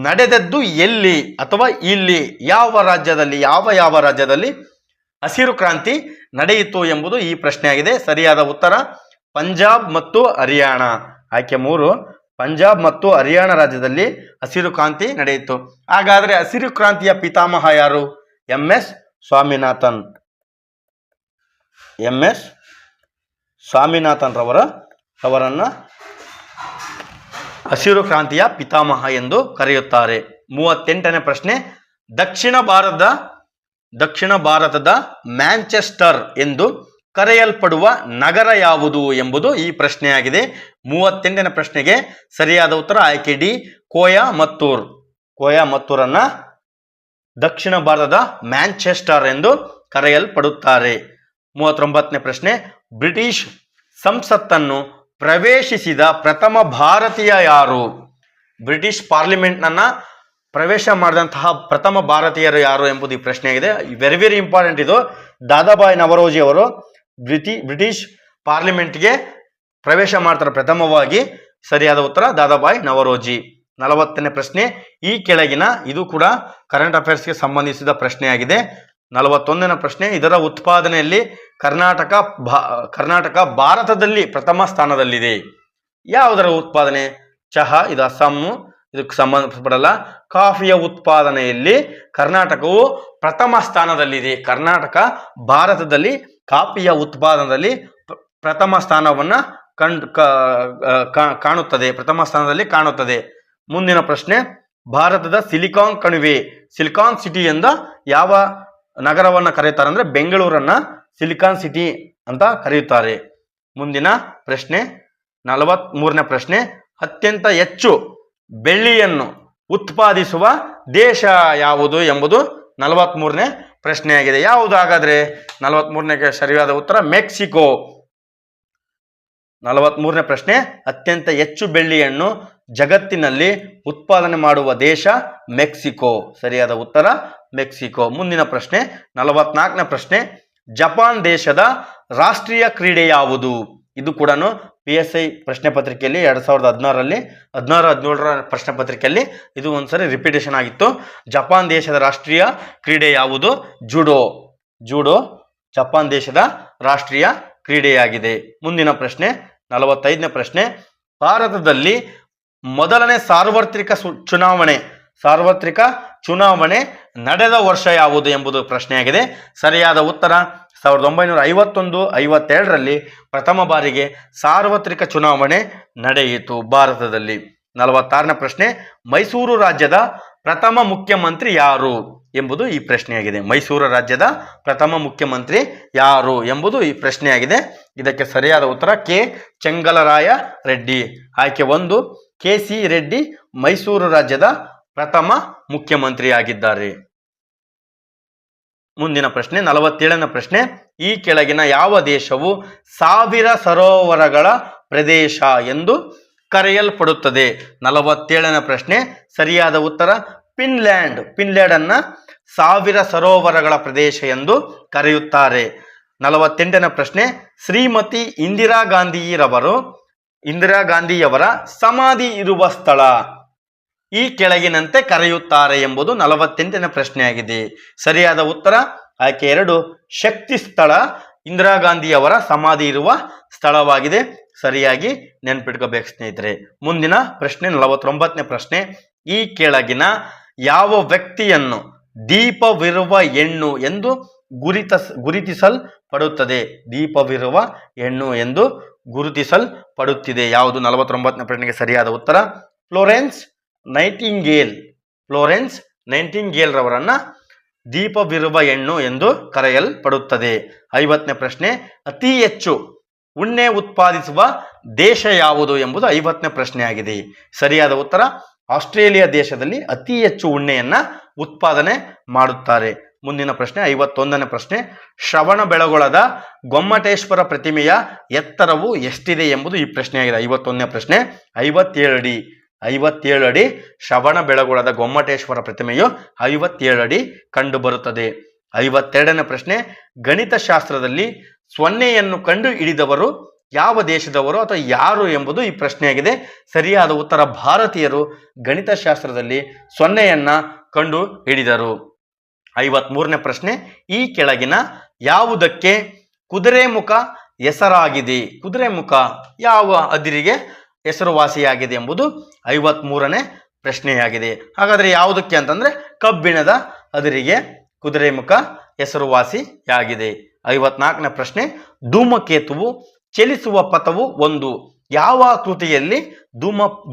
S1: ನಡೆದದ್ದು ಎಲ್ಲಿ ಅಥವಾ ಇಲ್ಲಿ? ಯಾವ ರಾಜ್ಯದಲ್ಲಿ ಹಸಿರು ಕ್ರಾಂತಿ ನಡೆಯಿತು ಎಂಬುದು ಈ ಪ್ರಶ್ನೆಯಾಗಿದೆ. ಸರಿಯಾದ ಉತ್ತರ ಪಂಜಾಬ್ ಮತ್ತು ಹರಿಯಾಣ. ಆಯ್ಕೆ 3, ಪಂಜಾಬ್ ಮತ್ತು ಹರಿಯಾಣ ರಾಜ್ಯದಲ್ಲಿ ಹಸಿರು ಕ್ರಾಂತಿ ನಡೆಯಿತು. ಹಾಗಾದ್ರೆ ಹಸಿರು ಕ್ರಾಂತಿಯ ಪಿತಾಮಹ ಯಾರು? ಎಂ.ಎಸ್. ಸ್ವಾಮಿನಾಥನ್ ಅವರನ್ನ ಹಸಿರು ಕ್ರಾಂತಿಯ ಪಿತಾಮಹ ಎಂದು ಕರೆಯುತ್ತಾರೆ. 38ನೇ ಪ್ರಶ್ನೆ, ದಕ್ಷಿಣ ಭಾರತದ ಮ್ಯಾಂಚೆಸ್ಟರ್ ಎಂದು ಕರೆಯಲ್ಪಡುವ ನಗರ ಯಾವುದು ಎಂಬುದು ಈ ಪ್ರಶ್ನೆಯಾಗಿದೆ. 38ನೇ ಪ್ರಶ್ನೆಗೆ ಸರಿಯಾದ ಉತ್ತರ ಆಯ್ಕೆ ಡಿ, ಕೊಯಮತ್ತೂರನ್ನ ದಕ್ಷಿಣ ಭಾರತದ ಮ್ಯಾಂಚೆಸ್ಟರ್ ಎಂದು ಕರೆಯಲ್ಪಡುತ್ತಾರೆ. 39ನೇ ಪ್ರಶ್ನೆ, ಬ್ರಿಟಿಷ್ ಸಂಸತ್ತನ್ನು ಪ್ರವೇಶಿಸಿದ ಪ್ರಥಮ ಭಾರತೀಯ ಯಾರು? ಬ್ರಿಟಿಷ್ ಪಾರ್ಲಿಮೆಂಟ್ನನ್ನ ಪ್ರವೇಶ ಮಾಡಿದಂತಹ ಪ್ರಥಮ ಭಾರತೀಯರು ಯಾರು ಎಂಬುದು ಈ ಪ್ರಶ್ನೆಯಾಗಿದೆ. ವೆರಿ ಇಂಪಾರ್ಟೆಂಟ್ ಇದು. ದಾದಾಬಾಯಿ ನವರೋಜಿ ಅವರು ಬ್ರಿಟಿಷ್ ಪಾರ್ಲಿಮೆಂಟ್ಗೆ ಪ್ರವೇಶ ಮಾಡ್ತಾರೆ ಪ್ರಥಮವಾಗಿ. ಸರಿಯಾದ ಉತ್ತರ ದಾದಾಬಾಯಿ ನವರೋಜಿ. 40ನೇ ಪ್ರಶ್ನೆ, ಈ ಕೆಳಗಿನ ಇದು ಕೂಡ ಕರೆಂಟ್ ಅಫೇರ್ಸ್ಗೆ ಸಂಬಂಧಿಸಿದ ಪ್ರಶ್ನೆಯಾಗಿದೆ. 41ನೇ ಪ್ರಶ್ನೆ, ಇದರ ಉತ್ಪಾದನೆಯಲ್ಲಿ ಕರ್ನಾಟಕ ಭಾರತದಲ್ಲಿ ಪ್ರಥಮ ಸ್ಥಾನದಲ್ಲಿದೆ. ಯಾವುದರ ಉತ್ಪಾದನೆ? ಚಹಾ, ಇದು ಅಸ್ಸಾಮು, ಇದಕ್ಕೆ ಸಂಬಂಧಪಡಲ್ಲ. ಕಾಫಿಯ ಉತ್ಪಾದನೆಯಲ್ಲಿ ಕರ್ನಾಟಕವು ಪ್ರಥಮ ಸ್ಥಾನದಲ್ಲಿದೆ. ಕರ್ನಾಟಕ ಭಾರತದಲ್ಲಿ ಕಾಫಿಯ ಉತ್ಪಾದನೆಯಲ್ಲಿ ಪ್ರಥಮ ಸ್ಥಾನವನ್ನ ಪ್ರಥಮ ಸ್ಥಾನದಲ್ಲಿ ಕಾಣುತ್ತದೆ. ಮುಂದಿನ ಪ್ರಶ್ನೆ, ಭಾರತದ ಸಿಲಿಕಾನ್ ಕಣಿವೆ, ಸಿಲಿಕಾನ್ ಸಿಟಿ ಎಂದ ಯಾವ ನಗರವನ್ನ ಕರೆಯುತ್ತಾರೆ ಅಂದ್ರೆ ಬೆಂಗಳೂರನ್ನ ಸಿಲಿಕಾನ್ ಸಿಟಿ ಅಂತ ಕರೆಯುತ್ತಾರೆ. ಮುಂದಿನ ಪ್ರಶ್ನೆ 43ನೇ ಪ್ರಶ್ನೆ, ಅತ್ಯಂತ ಹೆಚ್ಚು ಬೆಳ್ಳಿಯನ್ನು ಉತ್ಪಾದಿಸುವ ದೇಶ ಯಾವುದು ಎಂಬುದು 43ನೇ ಪ್ರಶ್ನೆಯಾಗಿದೆ. ಯಾವುದು ಹಾಗಾದ್ರೆ? 43ನೇ ಸರಿಯಾದ ಉತ್ತರ ಮೆಕ್ಸಿಕೋ. 43ನೇ ಪ್ರಶ್ನೆ, ಅತ್ಯಂತ ಹೆಚ್ಚು ಬೆಳ್ಳಿಯನ್ನು ಜಗತ್ತಿನಲ್ಲಿ ಉತ್ಪಾದನೆ ಮಾಡುವ ದೇಶ ಮೆಕ್ಸಿಕೋ. ಸರಿಯಾದ ಉತ್ತರ ಮೆಕ್ಸಿಕೋ. ಮುಂದಿನ ಪ್ರಶ್ನೆ 44ನೇ ಪ್ರಶ್ನೆ, ಜಪಾನ್ ದೇಶದ ರಾಷ್ಟ್ರೀಯ ಕ್ರೀಡೆ ಯಾವುದು? ಇದು ಕೂಡ PSI ಪ್ರಶ್ನೆ ಪತ್ರಿಕೆಯಲ್ಲಿ 2016-17ರ ಪ್ರಶ್ನೆ ಪತ್ರಿಕೆಯಲ್ಲಿ ಇದು ಒಂದ್ಸರಿ ರಿಪಿಟೇಷನ್ ಆಗಿತ್ತು. ಜಪಾನ್ ದೇಶದ ರಾಷ್ಟ್ರೀಯ ಕ್ರೀಡೆ ಯಾವುದು? ಜೂಡೋ ಜಪಾನ್ ದೇಶದ ರಾಷ್ಟ್ರೀಯ ಕ್ರೀಡೆಯಾಗಿದೆ. ಮುಂದಿನ ಪ್ರಶ್ನೆ 45ನೇ ಪ್ರಶ್ನೆ, ಭಾರತದಲ್ಲಿ ಮೊದಲನೇ ಸಾರ್ವತ್ರಿಕ ಚುನಾವಣೆ ನಡೆದ ವರ್ಷ ಯಾವುದು ಎಂಬುದು ಪ್ರಶ್ನೆಯಾಗಿದೆ. ಸರಿಯಾದ ಉತ್ತರ 1951-52ರಲ್ಲಿ ಪ್ರಥಮ ಬಾರಿಗೆ ಸಾರ್ವತ್ರಿಕ ಚುನಾವಣೆ ನಡೆಯಿತು ಭಾರತದಲ್ಲಿ. 46ನೇ ಪ್ರಶ್ನೆ, ಮೈಸೂರು ರಾಜ್ಯದ ಪ್ರಥಮ ಮುಖ್ಯಮಂತ್ರಿ ಯಾರು ಎಂಬುದು ಈ ಪ್ರಶ್ನೆಯಾಗಿದೆ. ಮೈಸೂರು ರಾಜ್ಯದ ಪ್ರಥಮ ಮುಖ್ಯಮಂತ್ರಿ ಯಾರು ಎಂಬುದು ಈ ಪ್ರಶ್ನೆಯಾಗಿದೆ. ಇದಕ್ಕೆ ಸರಿಯಾದ ಉತ್ತರ ಕೆ ಚೆಂಗಲರಾಯ ರೆಡ್ಡಿ. ಆಯ್ಕೆ 1 KC ರೆಡ್ಡಿ ಮೈಸೂರು ರಾಜ್ಯದ ಪ್ರಥಮ ಮುಖ್ಯಮಂತ್ರಿಯಾಗಿದ್ದಾರೆ. ಮುಂದಿನ ಪ್ರಶ್ನೆ 47ನೇ ಪ್ರಶ್ನೆ, ಈ ಕೆಳಗಿನ ಯಾವ ದೇಶವು 1000 ಸರೋವರಗಳ ಪ್ರದೇಶ ಎಂದು ಕರೆಯಲ್ಪಡುತ್ತದೆ? 47ನೇ ಪ್ರಶ್ನೆ ಸರಿಯಾದ ಉತ್ತರ ಫಿನ್ಲ್ಯಾಂಡ್. ಫಿನ್ಲ್ಯಾಂಡ್ ಅನ್ನ 1000 ಸರೋವರಗಳ ಪ್ರದೇಶ ಎಂದು ಕರೆಯುತ್ತಾರೆ. 48ನೇ ಪ್ರಶ್ನೆ, ಶ್ರೀಮತಿ ಇಂದಿರಾ ಗಾಂಧಿಯವರ ಸಮಾಧಿ ಇರುವ ಸ್ಥಳ ಈ ಕೆಳಗಿನಂತೆ ಕರೆಯುತ್ತಾರೆ ಎಂಬುದು 48ನೇ ಪ್ರಶ್ನೆಯಾಗಿದೆ. ಸರಿಯಾದ ಉತ್ತರ ಆಯ್ಕೆ 2 ಶಕ್ತಿ ಸ್ಥಳ. ಇಂದಿರಾ ಗಾಂಧಿಯವರ ಸಮಾಧಿ ಇರುವ ಸ್ಥಳವಾಗಿದೆ. ಸರಿಯಾಗಿ ನೆನ್ಪಿಟ್ಕೋಬೇಕು ಸ್ನೇಹಿತರೆ. ಮುಂದಿನ ಪ್ರಶ್ನೆ 49ನೇ ಪ್ರಶ್ನೆ, ಈ ಕೆಳಗಿನ ಯಾವ ವ್ಯಕ್ತಿಯನ್ನು ದೀಪವಿರುವ ಹೆಣ್ಣು ಎಂದು ಗುರುತಿಸಲ್ಪಡುತ್ತದೆ? ದೀಪವಿರುವ ಹೆಣ್ಣು ಎಂದು ಗುರುತಿಸಲ್ಪಡುತ್ತಿದೆ ಯಾವುದು? 49ನೇ ಪ್ರಶ್ನೆಗೆ ಸರಿಯಾದ ಉತ್ತರ ಫ್ಲೋರೆನ್ಸ್ ನೈಟಿಂಗೇಲ್ ರವರನ್ನ ದೀಪವಿರುವ ಹೆಣ್ಣು ಎಂದು ಕರೆಯಲ್ಪಡುತ್ತದೆ. 50ನೇ ಪ್ರಶ್ನೆ, ಅತಿ ಹೆಚ್ಚು ಉಣ್ಣೆ ಉತ್ಪಾದಿಸುವ ದೇಶ ಯಾವುದು ಎಂಬುದು 50ನೇ ಪ್ರಶ್ನೆಯಾಗಿದೆ. ಸರಿಯಾದ ಉತ್ತರ ಆಸ್ಟ್ರೇಲಿಯಾ ದೇಶದಲ್ಲಿ ಅತಿ ಹೆಚ್ಚು ಉಣ್ಣೆಯನ್ನ ಉತ್ಪಾದನೆ ಮಾಡುತ್ತಾರೆ. ಮುಂದಿನ ಪ್ರಶ್ನೆ 51ನೇ ಪ್ರಶ್ನೆ, ಶ್ರವಣಬೆಳಗೊಳದ ಗೊಮ್ಮಟೇಶ್ವರ ಪ್ರತಿಮೆಯ ಎತ್ತರವು ಎಷ್ಟಿದೆ ಎಂಬುದು ಈ ಪ್ರಶ್ನೆಯಾಗಿದೆ. 51ನೇ ಪ್ರಶ್ನೆ 57 ಅಡಿ ಶ್ರವಣಬೆಳಗೊಳದ ಗೊಮ್ಮಟೇಶ್ವರ ಪ್ರತಿಮೆಯು 57 ಅಡಿ ಕಂಡು ಬರುತ್ತದೆ. 52ನೇ ಪ್ರಶ್ನೆ, ಗಣಿತಶಾಸ್ತ್ರದಲ್ಲಿ ಸೊನ್ನೆಯನ್ನು ಕಂಡು ಹಿಡಿದವರು ಯಾವ ದೇಶದವರು ಅಥವಾ ಯಾರು ಎಂಬುದು ಈ ಪ್ರಶ್ನೆಯಾಗಿದೆ. ಸರಿಯಾದ ಉತ್ತರ ಭಾರತೀಯರು ಗಣಿತಶಾಸ್ತ್ರದಲ್ಲಿ ಸೊನ್ನೆಯನ್ನ ಕಂಡು ಹಿಡಿದರು. 53ನೇ ಪ್ರಶ್ನೆ, ಈ ಕೆಳಗಿನ ಯಾವುದಕ್ಕೆ ಕುದುರೆಮುಖ ಹೆಸರಾಗಿದೆ? ಕುದುರೆಮುಖ ಯಾವ ಅದಿರಿಗೆ ಹೆಸರುವಾಸಿಯಾಗಿದೆ ಎಂಬುದು 53ನೇ ಪ್ರಶ್ನೆಯಾಗಿದೆ. ಹಾಗಾದ್ರೆ ಯಾವುದಕ್ಕೆ ಅಂತಂದ್ರೆ ಕಬ್ಬಿಣದ ಅದಿರಿಗೆ ಕುದುರೆಮುಖ ಹೆಸರುವಾಸಿಯಾಗಿದೆ. 54ನೇ ಪ್ರಶ್ನೆ, ಧೂಮಕೇತುವು ಚಲಿಸುವ ಪಥವು ಒಂದು ಯಾವ ಆಕೃತಿಯಲ್ಲಿ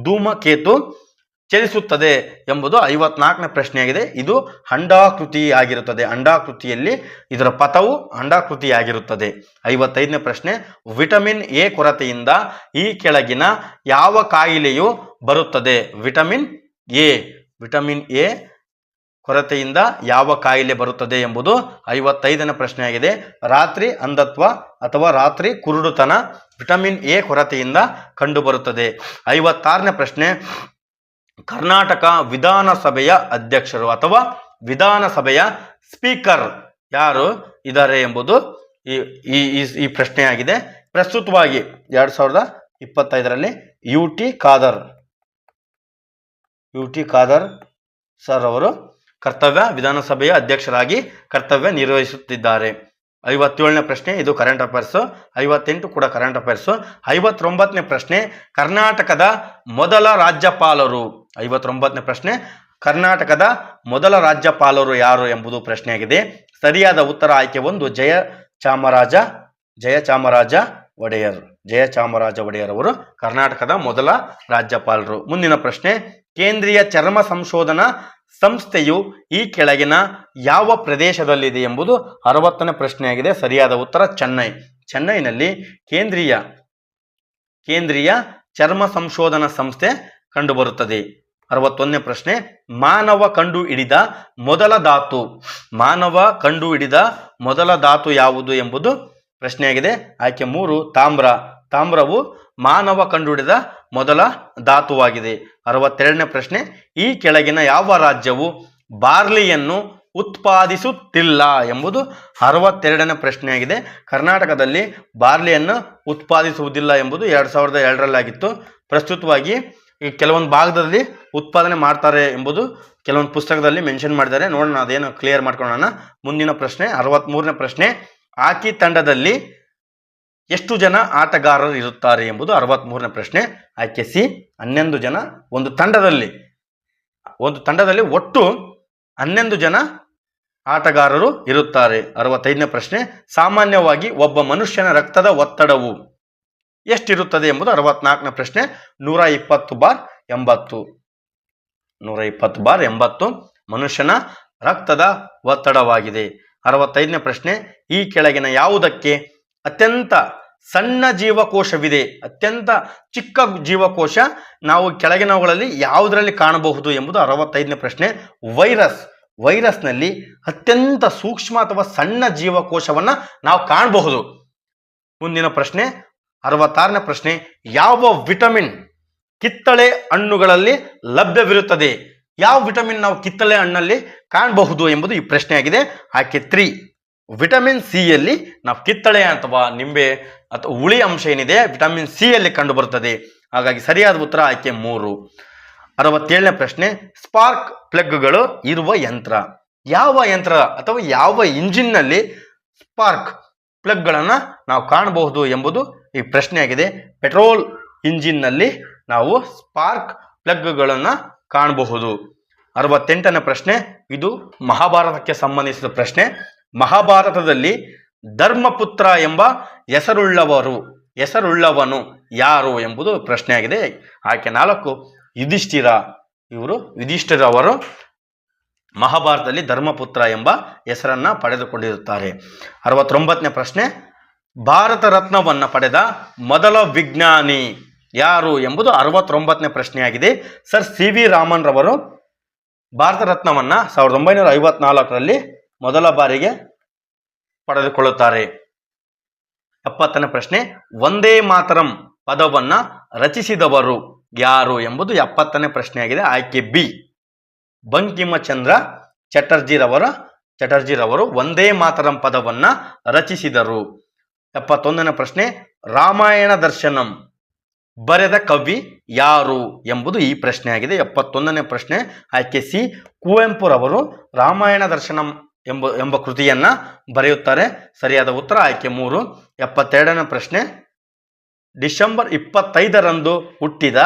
S1: ಧೂಮಕೇತು ಚಲಿಸುತ್ತದೆ ಎಂಬುದು 54ನೇ ಪ್ರಶ್ನೆಯಾಗಿದೆ. ಇದು ಅಂಡಾಕೃತಿ ಆಗಿರುತ್ತದೆ. ಅಂಡಾಕೃತಿಯಲ್ಲಿ ಇದರ ಪಥವು ಅಂಡಾಕೃತಿಯಾಗಿರುತ್ತದೆ. 55ನೇ ಪ್ರಶ್ನೆ, ವಿಟಮಿನ್ ಎ ಕೊರತೆಯಿಂದ ಈ ಕೆಳಗಿನ ಯಾವ ಕಾಯಿಲೆಯು ಬರುತ್ತದೆ? ವಿಟಮಿನ್ ಎ ಕೊರತೆಯಿಂದ ಯಾವ ಕಾಯಿಲೆ ಬರುತ್ತದೆ ಎಂಬುದು 55ನೇ ಪ್ರಶ್ನೆಯಾಗಿದೆ. ರಾತ್ರಿ ಅಂಧತ್ವ ಅಥವಾ ರಾತ್ರಿ ಕುರುಡುತನ ವಿಟಮಿನ್ ಎ ಕೊರತೆಯಿಂದ ಕಂಡುಬರುತ್ತದೆ. 56ನೇ ಪ್ರಶ್ನೆ, ಕರ್ನಾಟಕ ವಿಧಾನಸಭೆಯ ಅಧ್ಯಕ್ಷರು ಅಥವಾ ವಿಧಾನಸಭೆಯ ಸ್ಪೀಕರ್ ಯಾರು ಇದ್ದಾರೆ ಎಂಬುದು ಈ ಪ್ರಶ್ನೆಯಾಗಿದೆ. ಪ್ರಸ್ತುತವಾಗಿ 2025ರಲ್ಲಿ ಯು ಟಿ ಖಾದರ್ ಸರ್ ಅವರು ವಿಧಾನಸಭೆಯ ಅಧ್ಯಕ್ಷರಾಗಿ ಕರ್ತವ್ಯ ನಿರ್ವಹಿಸುತ್ತಿದ್ದಾರೆ. 57ನೇ ಪ್ರಶ್ನೆ ಇದು ಕರೆಂಟ್ ಅಫೇರ್ಸ್. 58 ಕೂಡ ಕರೆಂಟ್ ಅಫೇರ್ಸ್. 59ನೇ ಪ್ರಶ್ನೆ, ಕರ್ನಾಟಕದ ಮೊದಲ ರಾಜ್ಯಪಾಲರು. 59ನೇ ಪ್ರಶ್ನೆ, ಕರ್ನಾಟಕದ ಮೊದಲ ರಾಜ್ಯಪಾಲರು ಯಾರು ಎಂಬುದು ಪ್ರಶ್ನೆಯಾಗಿದೆ. ಸರಿಯಾದ ಉತ್ತರ ಆಯ್ಕೆ 1 ಜಯಚಾಮರಾಜ ಒಡೆಯರ್ ಅವರು ಕರ್ನಾಟಕದ ಮೊದಲ ರಾಜ್ಯಪಾಲರು. ಮುಂದಿನ ಪ್ರಶ್ನೆ, ಕೇಂದ್ರೀಯ ಚರ್ಮ ಸಂಶೋಧನಾ ಸಂಸ್ಥೆಯು ಈ ಕೆಳಗಿನ ಯಾವ ಪ್ರದೇಶದಲ್ಲಿದೆ ಎಂಬುದು 60ನೇ ಪ್ರಶ್ನೆಯಾಗಿದೆ. ಸರಿಯಾದ ಉತ್ತರ ಚೆನ್ನೈನಲ್ಲಿ ಕೇಂದ್ರೀಯ ಚರ್ಮ ಸಂಶೋಧನಾ ಸಂಸ್ಥೆ ಕಂಡುಬರುತ್ತದೆ. 61ನೇ ಪ್ರಶ್ನೆ, ಮಾನವ ಕಂಡು ಹಿಡಿದ ಮೊದಲ ಧಾತು ಯಾವುದು ಎಂಬುದು ಪ್ರಶ್ನೆಯಾಗಿದೆ. ಆಯ್ಕೆ 3 ತಾಮ್ರವು ಮಾನವ ಕಂಡುಹಿಡಿದ ಮೊದಲ ಧಾತುವಾಗಿದೆ. 62ನೇ ಪ್ರಶ್ನೆ, ಈ ಕೆಳಗಿನ ಯಾವ ರಾಜ್ಯವು ಬಾರ್ಲಿಯನ್ನು ಉತ್ಪಾದಿಸುತ್ತಿಲ್ಲ ಎಂಬುದು 62ನೇ ಪ್ರಶ್ನೆಯಾಗಿದೆ. ಕರ್ನಾಟಕದಲ್ಲಿ ಬಾರ್ಲಿಯನ್ನು ಉತ್ಪಾದಿಸುವುದಿಲ್ಲ ಎಂಬುದು 2002ರಲ್ಲಾಗಿತ್ತು. ಪ್ರಸ್ತುತವಾಗಿ ಕೆಲವೊಂದು ಭಾಗದಲ್ಲಿ ಉತ್ಪಾದನೆ ಮಾಡ್ತಾರೆ ಎಂಬುದು ಕೆಲವೊಂದು ಪುಸ್ತಕದಲ್ಲಿ ಮೆನ್ಷನ್ ಮಾಡಿದ್ದಾರೆ. ನೋಡೋಣ, ಅದೇನು ಕ್ಲಿಯರ್ ಮಾಡ್ಕೊಳ್ಳೋಣ. ಮುಂದಿನ ಪ್ರಶ್ನೆ 63ನೇ ಪ್ರಶ್ನೆ, ಹಾಕಿ ತಂಡದಲ್ಲಿ ಎಷ್ಟು ಜನ ಆಟಗಾರರು ಇರುತ್ತಾರೆ ಎಂಬುದು 63ನೇ ಪ್ರಶ್ನೆ. ಆಯ್ಕೆ ಸಿ 11 ಜನ. ಒಂದು ತಂಡದಲ್ಲಿ ಒಟ್ಟು 11 ಜನ ಆಟಗಾರರು ಇರುತ್ತಾರೆ. 65ನೇ ಪ್ರಶ್ನೆ, ಸಾಮಾನ್ಯವಾಗಿ ಒಬ್ಬ ಮನುಷ್ಯನ ರಕ್ತದ ಒತ್ತಡವು ಎಷ್ಟಿರುತ್ತದೆ ಎಂಬುದು 64ನೇ ಪ್ರಶ್ನೆ. 120/80. 120/80 ಮನುಷ್ಯನ ರಕ್ತದ ಒತ್ತಡವಾಗಿದೆ. 65ನೇ ಪ್ರಶ್ನೆ, ಈ ಕೆಳಗಿನ ಯಾವುದಕ್ಕೆ ಅತ್ಯಂತ ಸಣ್ಣ ಜೀವಕೋಶವಿದೆ? ಅತ್ಯಂತ ಚಿಕ್ಕ ಜೀವಕೋಶ ನಾವು ಕೆಳಗಿನವುಗಳಲ್ಲಿ ಯಾವುದರಲ್ಲಿ ಕಾಣಬಹುದು ಎಂಬುದು 65ನೇ ಪ್ರಶ್ನೆ. ವೈರಸ್ನಲ್ಲಿ ಅತ್ಯಂತ ಸೂಕ್ಷ್ಮ ಅಥವಾ ಸಣ್ಣ ಜೀವಕೋಶವನ್ನು ನಾವು ಕಾಣಬಹುದು. ಮುಂದಿನ ಪ್ರಶ್ನೆ 66ನೇ ಪ್ರಶ್ನೆ, ಯಾವ ವಿಟಮಿನ್ ಕಿತ್ತಳೆ ಹಣ್ಣುಗಳಲ್ಲಿ ಲಭ್ಯವಿರುತ್ತದೆ? ಯಾವ ವಿಟಮಿನ್ ನಾವು ಕಿತ್ತಳೆ ಹಣ್ಣಲ್ಲಿ ಕಾಣಬಹುದು ಎಂಬುದು ಈ ಪ್ರಶ್ನೆಯಾಗಿದೆ. ಆಯ್ಕೆ 3, ವಿಟಮಿನ್ ಸಿ ಯಲ್ಲಿ ನಾವು ಕಿತ್ತಳೆ ಅಥವಾ ನಿಂಬೆ ಅಥವಾ ಹುಳಿ ಅಂಶ ಏನಿದೆ ವಿಟಮಿನ್ ಸಿ ಯಲ್ಲಿ ಕಂಡು ಬರುತ್ತದೆ. ಹಾಗಾಗಿ ಸರಿಯಾದ ಉತ್ತರ ಆಯ್ಕೆ 3. 67ನೇ ಪ್ರಶ್ನೆ, ಸ್ಪಾರ್ಕ್ ಪ್ಲಗ್ಗಳು ಇರುವ ಯಂತ್ರ. ಯಾವ ಯಂತ್ರ ಅಥವಾ ಯಾವ ಇಂಜಿನ್ನಲ್ಲಿ ಸ್ಪಾರ್ಕ್ ಪ್ಲಗ್ಗಳನ್ನು ನಾವು ಕಾಣಬಹುದು ಎಂಬುದು ಈ ಪ್ರಶ್ನೆಯಾಗಿದೆ. ಪೆಟ್ರೋಲ್ ಇಂಜಿನ್ನಲ್ಲಿ ನಾವು ಸ್ಪಾರ್ಕ್ ಪ್ಲಗ್ಗಳನ್ನು ಕಾಣಬಹುದು. 68ನೇ ಪ್ರಶ್ನೆ, ಇದು ಮಹಾಭಾರತಕ್ಕೆ ಸಂಬಂಧಿಸಿದ ಪ್ರಶ್ನೆ. ಮಹಾಭಾರತದಲ್ಲಿ ಧರ್ಮಪುತ್ರ ಎಂಬ ಹೆಸರುಳ್ಳವನು ಯಾರು ಎಂಬುದು ಪ್ರಶ್ನೆಯಾಗಿದೆ. ಆಯ್ಕೆ 4, ಯುಧಿಷ್ಠಿರ. ಯುಧಿಷ್ಠಿರವರು ಮಹಾಭಾರತದಲ್ಲಿ ಧರ್ಮಪುತ್ರ ಎಂಬ ಹೆಸರನ್ನ ಪಡೆದುಕೊಂಡಿರುತ್ತಾರೆ. 69ನೇ ಪ್ರಶ್ನೆ, ಭಾರತ ರತ್ನವನ್ನು ಪಡೆದ ಮೊದಲ ವಿಜ್ಞಾನಿ ಯಾರು ಎಂಬುದು 69ನೇ ಪ್ರಶ್ನೆಯಾಗಿದೆ. ಸರ್ ಸಿ ವಿ ರಾಮನ್ ರವರು ಭಾರತ ರತ್ನವನ್ನು 1954ರಲ್ಲಿ ಮೊದಲ ಬಾರಿಗೆ ಪಡೆದುಕೊಳ್ಳುತ್ತಾರೆ. 70ನೇ ಪ್ರಶ್ನೆ, ವಂದೇ ಮಾತರಂ ಪದವನ್ನ ರಚಿಸಿದವರು ಯಾರು ಎಂಬುದು 70ನೇ ಪ್ರಶ್ನೆಯಾಗಿದೆ. ಆಯ್ಕೆ ಬಿ, ಬಂಕಿಮಚಂದ್ರ ಚಟರ್ಜಿರವರು ವಂದೇ ಮಾತರಂ ಪದವನ್ನ ರಚಿಸಿದರು. 71ನೇ ಪ್ರಶ್ನೆ, ರಾಮಾಯಣ ದರ್ಶನಂ ಬರೆದ ಕವಿ ಯಾರು ಎಂಬುದು ಈ ಪ್ರಶ್ನೆಯಾಗಿದೆ. 71ನೇ ಪ್ರಶ್ನೆ ಆಯ್ಕೆ ಸಿ, ಕುವೆಂಪುರವರು ರಾಮಾಯಣ ದರ್ಶನಂ ಎಂಬ ಕೃತಿಯನ್ನ ಬರೆಯುತ್ತಾರೆ. ಸರಿಯಾದ ಉತ್ತರ ಆಯ್ಕೆ 3. 72ನೇ ಪ್ರಶ್ನೆ, ಡಿಸೆಂಬರ್ 25ರಂದು ಹುಟ್ಟಿದ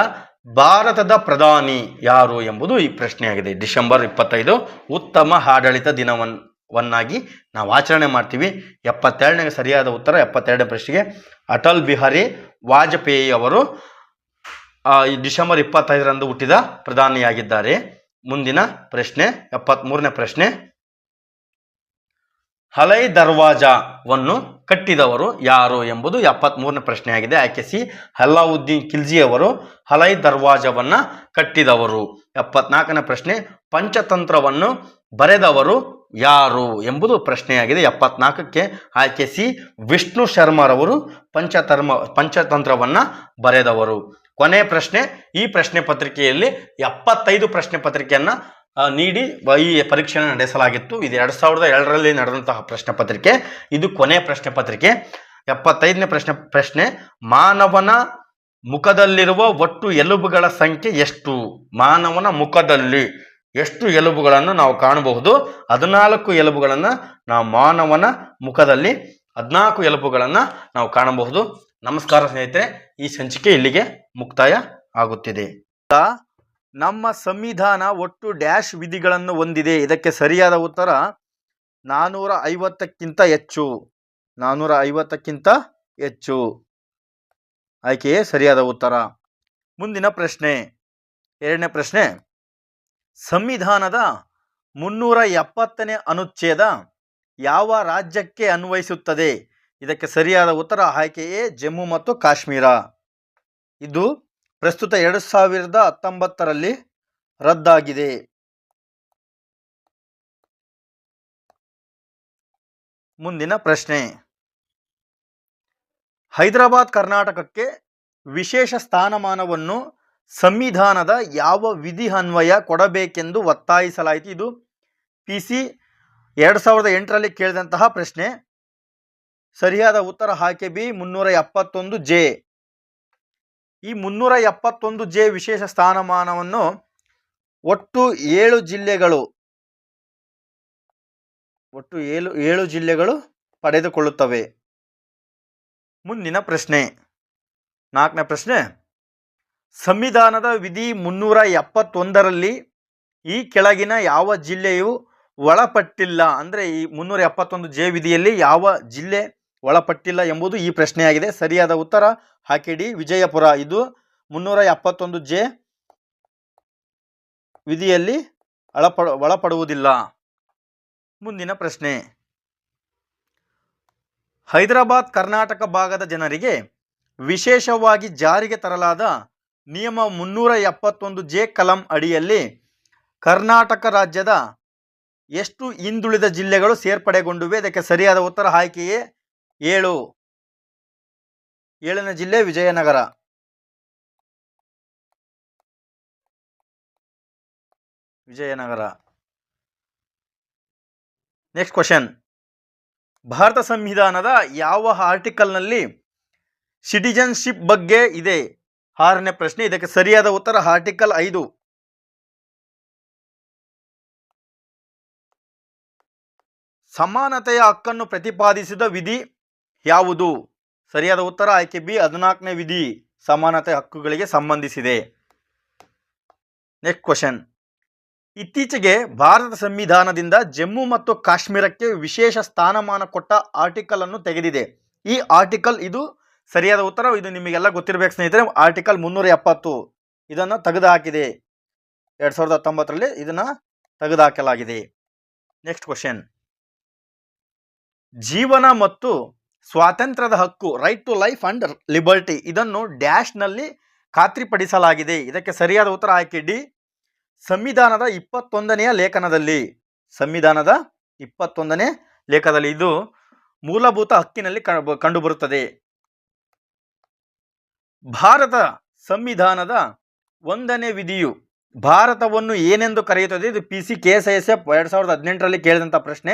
S1: ಭಾರತದ ಪ್ರಧಾನಿ ಯಾರು ಎಂಬುದು ಈ ಪ್ರಶ್ನೆಯಾಗಿದೆ. ಡಿಸೆಂಬರ್ 25 ಉತ್ತಮ ಆಡಳಿತ ದಿನವನ್ನಾಗಿ ನಾವು ಆಚರಣೆ ಮಾಡ್ತೀವಿ. 72ನೇ ಸರಿಯಾದ ಉತ್ತರ 72ನೇ ಪ್ರಶ್ನೆಗೆ ಅಟಲ್ ಬಿಹಾರಿ ವಾಜಪೇಯಿ ಅವರು ಡಿಸೆಂಬರ್ 25ರಂದು ಹುಟ್ಟಿದ ಪ್ರಧಾನಿಯಾಗಿದ್ದಾರೆ. ಮುಂದಿನ ಪ್ರಶ್ನೆ 73ನೇ ಪ್ರಶ್ನೆ, ಹಲೈ ದರ್ವಾಜಾವನ್ನು ಕಟ್ಟಿದವರು ಯಾರು ಎಂಬುದು 73ನೇ ಪ್ರಶ್ನೆಯಾಗಿದೆ. ಆಯ್ಕೆ ಸಿ, ಅಲ್ಲಾವುದ್ದೀನ್ ಖಿಲ್ಜಿ ಅವರು ಹಲೈ ದರ್ವಾಜವನ್ನು ಕಟ್ಟಿದವರು. 74ನೇ ಪ್ರಶ್ನೆ, ಪಂಚತಂತ್ರವನ್ನು ಬರೆದವರು ಯಾರು ಎಂಬುದು ಪ್ರಶ್ನೆಯಾಗಿದೆ. 74ಕ್ಕೆ ಆಯ್ಕೆ ಸಿ, ವಿಷ್ಣು ಶರ್ಮರವರು ಪಂಚತಂತ್ರವನ್ನು ಬರೆದವರು. ಕೊನೆಯ ಪ್ರಶ್ನೆ, ಈ ಪ್ರಶ್ನೆ ಪತ್ರಿಕೆಯಲ್ಲಿ 75 ಪ್ರಶ್ನೆ ಪತ್ರಿಕೆಯನ್ನು ನೀಡಿ ಈ ಪರೀಕ್ಷೆಯನ್ನು ನಡೆಸಲಾಗಿತ್ತು. ಇದು 2002ರಲ್ಲಿ ನಡೆದಂತಹ ಪ್ರಶ್ನೆ ಪತ್ರಿಕೆ. ಇದು ಕೊನೆಯ ಪ್ರಶ್ನೆ ಪತ್ರಿಕೆ. 75ನೇ ಪ್ರಶ್ನೆ, ಮಾನವನ ಮುಖದಲ್ಲಿರುವ ಒಟ್ಟು ಎಲುಬುಗಳ ಸಂಖ್ಯೆ ಎಷ್ಟು? ಮಾನವನ ಮುಖದಲ್ಲಿ ಎಷ್ಟು ಎಲುಬುಗಳನ್ನು ನಾವು ಕಾಣಬಹುದು? 14 ಎಲುಬುಗಳನ್ನು ನಾವು ಮಾನವನ ಮುಖದಲ್ಲಿ 14 ಎಲುಬುಗಳನ್ನು ನಾವು ಕಾಣಬಹುದು. ನಮಸ್ಕಾರ ಸ್ನೇಹಿತರೆ, ಈ ಸಂಚಿಕೆ ಇಲ್ಲಿಗೆ ಮುಕ್ತಾಯ ಆಗುತ್ತಿದೆ. ನಮ್ಮ ಸಂವಿಧಾನ ಒಟ್ಟು ಡ್ಯಾಶ್ ವಿಧಿಗಳನ್ನು ಹೊಂದಿದೆ. ಇದಕ್ಕೆ ಸರಿಯಾದ ಉತ್ತರ 450ಕ್ಕಿಂತ ಹೆಚ್ಚು. 450ಕ್ಕಿಂತ ಹೆಚ್ಚು ಆಯ್ಕೆಯೇ ಸರಿಯಾದ ಉತ್ತರ. ಮುಂದಿನ ಪ್ರಶ್ನೆ, 2ನೇ ಪ್ರಶ್ನೆ, ಸಂವಿಧಾನದ 370ನೇ ಅನುಚ್ಛೇದ ಯಾವ ರಾಜ್ಯಕ್ಕೆ ಅನ್ವಯಿಸುತ್ತದೆ? ಇದಕ್ಕೆ ಸರಿಯಾದ ಉತ್ತರ ಆಯ್ಕೆ ಎ, ಜಮ್ಮು ಮತ್ತು ಕಾಶ್ಮೀರ. ಇದು ಪ್ರಸ್ತುತ 2019ರಲ್ಲಿ ರದ್ದಾಗಿದೆ. ಮುಂದಿನ ಪ್ರಶ್ನೆ, ಹೈದರಾಬಾದ್ ಕರ್ನಾಟಕಕ್ಕೆ ವಿಶೇಷ ಸ್ಥಾನಮಾನವನ್ನು ಸಂವಿಧಾನದ ಯಾವ ವಿಧಿ ಅನ್ವಯ ಕೊಡಬೇಕೆಂದು ಒತ್ತಾಯಿಸಲಾಯಿತು? ಇದು PC 2008ರಲ್ಲಿ ಕೇಳಿದಂತಹ ಪ್ರಶ್ನೆ. ಸರಿಯಾದ ಉತ್ತರ ಆಯ್ಕೆ ಬಿ, 371J. ಈ 371J ವಿಶೇಷ ಸ್ಥಾನಮಾನವನ್ನು ಒಟ್ಟು 7 ಜಿಲ್ಲೆಗಳು ಪಡೆದುಕೊಳ್ಳುತ್ತವೆ. ಮುಂದಿನ ಪ್ರಶ್ನೆ, 4ನೇ ಪ್ರಶ್ನೆ, ಸಂವಿಧಾನದ ವಿಧಿ 371ರಲ್ಲಿ ಈ ಕೆಳಗಿನ ಯಾವ ಜಿಲ್ಲೆಯು ಒಳಪಟ್ಟಿಲ್ಲ ಅಂದರೆ ಈ 371 ವಿಧಿಯಲ್ಲಿ ಯಾವ ಜಿಲ್ಲೆ ಒಳಪಟ್ಟಿಲ್ಲ ಎಂಬುದು ಈ ಪ್ರಶ್ನೆಯಾಗಿದೆ. ಸರಿಯಾದ ಉತ್ತರ ಆಯ್ಕೆ ಡಿ ವಿಜಯಪುರ. ಇದು 371 ವಿಧಿಯಲ್ಲಿ ಒಳಪಡುವುದಿಲ್ಲ. ಮುಂದಿನ ಪ್ರಶ್ನೆ, ಹೈದರಾಬಾದ್ ಕರ್ನಾಟಕ ಭಾಗದ ಜನರಿಗೆ ವಿಶೇಷವಾಗಿ ಜಾರಿಗೆ ತರಲಾದ ನಿಯಮ 371 ಕಲಂ ಅಡಿಯಲ್ಲಿ ಕರ್ನಾಟಕ ರಾಜ್ಯದ ಎಷ್ಟು ಹಿಂದುಳಿದ ಜಿಲ್ಲೆಗಳು ಸೇರ್ಪಡೆಗೊಂಡಿವೆ? ಇದಕ್ಕೆ ಸರಿಯಾದ ಉತ್ತರ ಆಯ್ಕೆ ಎ 7. 7ನೇ ಜಿಲ್ಲೆ ವಿಜಯನಗರ. ನೆಕ್ಸ್ಟ್ ಕ್ವಶನ್, ಭಾರತ ಸಂವಿಧಾನದ ಯಾವ ಆರ್ಟಿಕಲ್ನಲ್ಲಿ ಸಿಟಿಜನ್ಶಿಪ್ ಬಗ್ಗೆ ಇದೆ? 6ನೇ ಪ್ರಶ್ನೆ. ಇದಕ್ಕೆ ಸರಿಯಾದ ಉತ್ತರ ಆರ್ಟಿಕಲ್ 5. ಸಮಾನತೆಯ ಹಕ್ಕನ್ನು ಪ್ರತಿಪಾದಿಸಿದ ವಿಧಿ ಯಾವುದು? ಸರಿಯಾದ ಉತ್ತರ ಆಯ್ಕೆ ಬಿ 14ನೇ ವಿಧಿ, ಸಮಾನತೆ ಹಕ್ಕುಗಳಿಗೆ ಸಂಬಂಧಿಸಿದೆ. ನೆಕ್ಸ್ಟ್ ಕ್ವಶನ್, ಇತ್ತೀಚೆಗೆ ಭಾರತ ಸಂವಿಧಾನದಿಂದ ಜಮ್ಮು ಮತ್ತು ಕಾಶ್ಮೀರಕ್ಕೆ ವಿಶೇಷ ಸ್ಥಾನಮಾನ ಕೊಟ್ಟ ಆರ್ಟಿಕಲ್ ಅನ್ನು ತೆಗೆದಿದೆ. ಈ ಆರ್ಟಿಕಲ್ ಇದು ಸರಿಯಾದ ಉತ್ತರ. ಇದು ನಿಮಗೆಲ್ಲ ಗೊತ್ತಿರಬೇಕು ಸ್ನೇಹಿತರೆ. ಆರ್ಟಿಕಲ್ 370 ಇದನ್ನು ತೆಗೆದುಹಾಕಿದೆ. 2019ರಲ್ಲಿ ಇದನ್ನು ತೆಗೆದುಹಾಕಲಾಗಿದೆ. ನೆಕ್ಸ್ಟ್ ಕ್ವಶನ್, ಜೀವನ ಮತ್ತು ಸ್ವಾತಂತ್ರ್ಯದ ಹಕ್ಕು, right to life and liberty, ಇದನ್ನು ಡ್ಯಾಶ್ನಲ್ಲಿ ಖಾತ್ರಿಪಡಿಸಲಾಗಿದೆ. ಇದಕ್ಕೆ ಸರಿಯಾದ ಉತ್ತರ ಆಯ್ಕೆ ಡಿ ಸಂವಿಧಾನದ 21ನೇ ಲೇಖನದಲ್ಲಿ. ಸಂವಿಧಾನದ 21ನೇ ಲೇಖನದಲ್ಲಿ ಇದು ಮೂಲಭೂತ ಹಕ್ಕಿನಲ್ಲಿ ಕಂಡುಬರುತ್ತದೆ. ಭಾರತ ಸಂವಿಧಾನದ 1ನೇ ವಿಧಿಯು ಭಾರತವನ್ನು ಏನೆಂದು ಕರೆಯುತ್ತದೆ? ಇದು PC KSISF 2018ರಲ್ಲಿ ಕೇಳಿದಂಥ ಪ್ರಶ್ನೆ.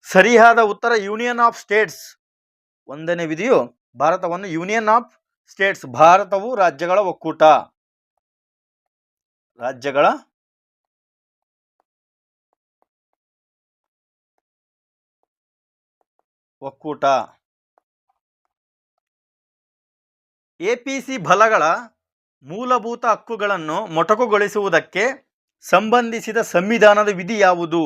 S1: ಸರಿಯಾದ ಉತ್ತರ ಯೂನಿಯನ್ ಆಫ್ ಸ್ಟೇಟ್ಸ್. 1ನೇ ವಿಧಿಯು ಭಾರತವನ್ನು ಯೂನಿಯನ್ ಆಫ್ ಸ್ಟೇಟ್ಸ್, ಭಾರತವು ರಾಜ್ಯಗಳ ಒಕ್ಕೂಟ, ರಾಜ್ಯಗಳ ಒಕ್ಕೂಟ. APC ಬಲಗಳ ಮೂಲಭೂತ ಹಕ್ಕುಗಳನ್ನು ಮೊಟಕುಗೊಳಿಸುವುದಕ್ಕೆ ಸಂಬಂಧಿಸಿದ ಸಂವಿಧಾನದ ವಿಧಿ ಯಾವುದು?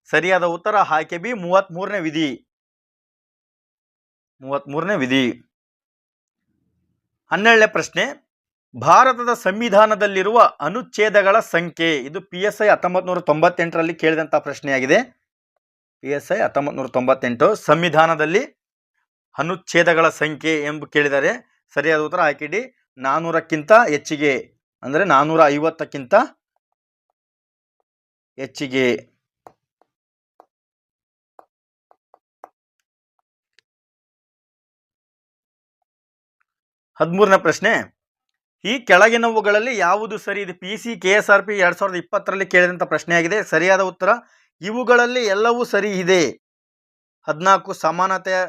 S1: ಸರಿಯಾದ ಉತ್ತರ ಆಯ್ಕೆ ಬಿ 33ನೇ ವಿಧಿ. 33ನೇ ವಿಧಿ. 12ನೇ ಪ್ರಶ್ನೆ, ಭಾರತದ ಸಂವಿಧಾನದಲ್ಲಿರುವ ಅನುಚ್ಛೇದಗಳ ಸಂಖ್ಯೆ. ಇದು PSI 1998ರಲ್ಲಿ ಕೇಳಿದಂಥ ಪ್ರಶ್ನೆಯಾಗಿದೆ. PSI 1998 ಸಂವಿಧಾನದಲ್ಲಿ ಅನುಚ್ಛೇದಗಳ ಸಂಖ್ಯೆ ಎಂದು ಕೇಳಿದರೆ ಸರಿಯಾದ ಉತ್ತರ ಆಯ್ಕೆ ಡಿ 400ಕ್ಕಿಂತ ಹೆಚ್ಚಿಗೆ, ಅಂದರೆ 450ಕ್ಕಿಂತ ಹೆಚ್ಚಿಗೆ. 13ನೇ ಪ್ರಶ್ನೆ, ಈ ಕೆಳಗಿನವುಗಳಲ್ಲಿ ಯಾವುದು ಸರಿ? ಇದು PC KSRP 2020ರಲ್ಲಿ ಕೇಳಿದಂಥ ಪ್ರಶ್ನೆಯಾಗಿದೆ. ಸರಿಯಾದ ಉತ್ತರ ಇವುಗಳಲ್ಲಿ ಎಲ್ಲವೂ ಸರಿ ಇದೆ. 14 ಸಮಾನತೆಯ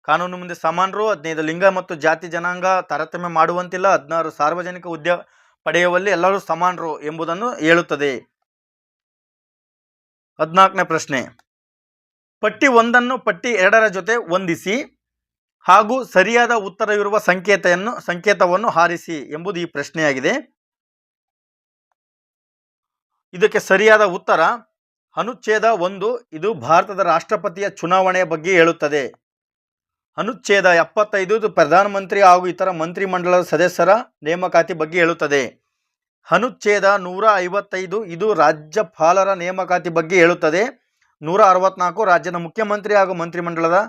S1: ಕಾನೂನು ಮುಂದೆ ಸಮಾನರು, 15 ಲಿಂಗ ಮತ್ತು ಜಾತಿ ಜನಾಂಗ ತಾರತಮ್ಯ ಮಾಡುವಂತಿಲ್ಲ, 16 ಸಾರ್ವಜನಿಕ ಹುದ್ದೆ ಪಡೆಯುವಲ್ಲಿ ಎಲ್ಲರೂ ಸಮಾನರು ಎಂಬುದನ್ನು ಹೇಳುತ್ತದೆ. 14ನೇ ಪ್ರಶ್ನೆ, ಪಟ್ಟಿ 1ನ್ನು ಪಟ್ಟಿ 2ರ ಜೊತೆ ಹೊಂದಿಸಿ ಹಾಗೂ ಸರಿಯಾದ ಉತ್ತರವಿರುವ ಸಂಕೇತವನ್ನು ಹಾರಿಸಿ ಎಂಬುದು ಈ ಪ್ರಶ್ನೆಯಾಗಿದೆ. ಇದಕ್ಕೆ ಸರಿಯಾದ ಉತ್ತರ ಅನುಚ್ಛೇದ 1. ಇದು ಭಾರತದ ರಾಷ್ಟ್ರಪತಿಯ ಚುನಾವಣೆಯ ಬಗ್ಗೆ ಹೇಳುತ್ತದೆ. ಅನುಚ್ಛೇದ 75 ಇದು ಪ್ರಧಾನಮಂತ್ರಿ ಹಾಗೂ ಇತರ ಮಂತ್ರಿಮಂಡಲದ ಸದಸ್ಯರ ನೇಮಕಾತಿ ಬಗ್ಗೆ ಹೇಳುತ್ತದೆ. ಅನುಚ್ಛೇದ 155 ಇದು ರಾಜ್ಯಪಾಲರ ನೇಮಕಾತಿ ಬಗ್ಗೆ ಹೇಳುತ್ತದೆ. 164 ರಾಜ್ಯದ ಮುಖ್ಯಮಂತ್ರಿ ಹಾಗೂ ಮಂತ್ರಿಮಂಡಲದ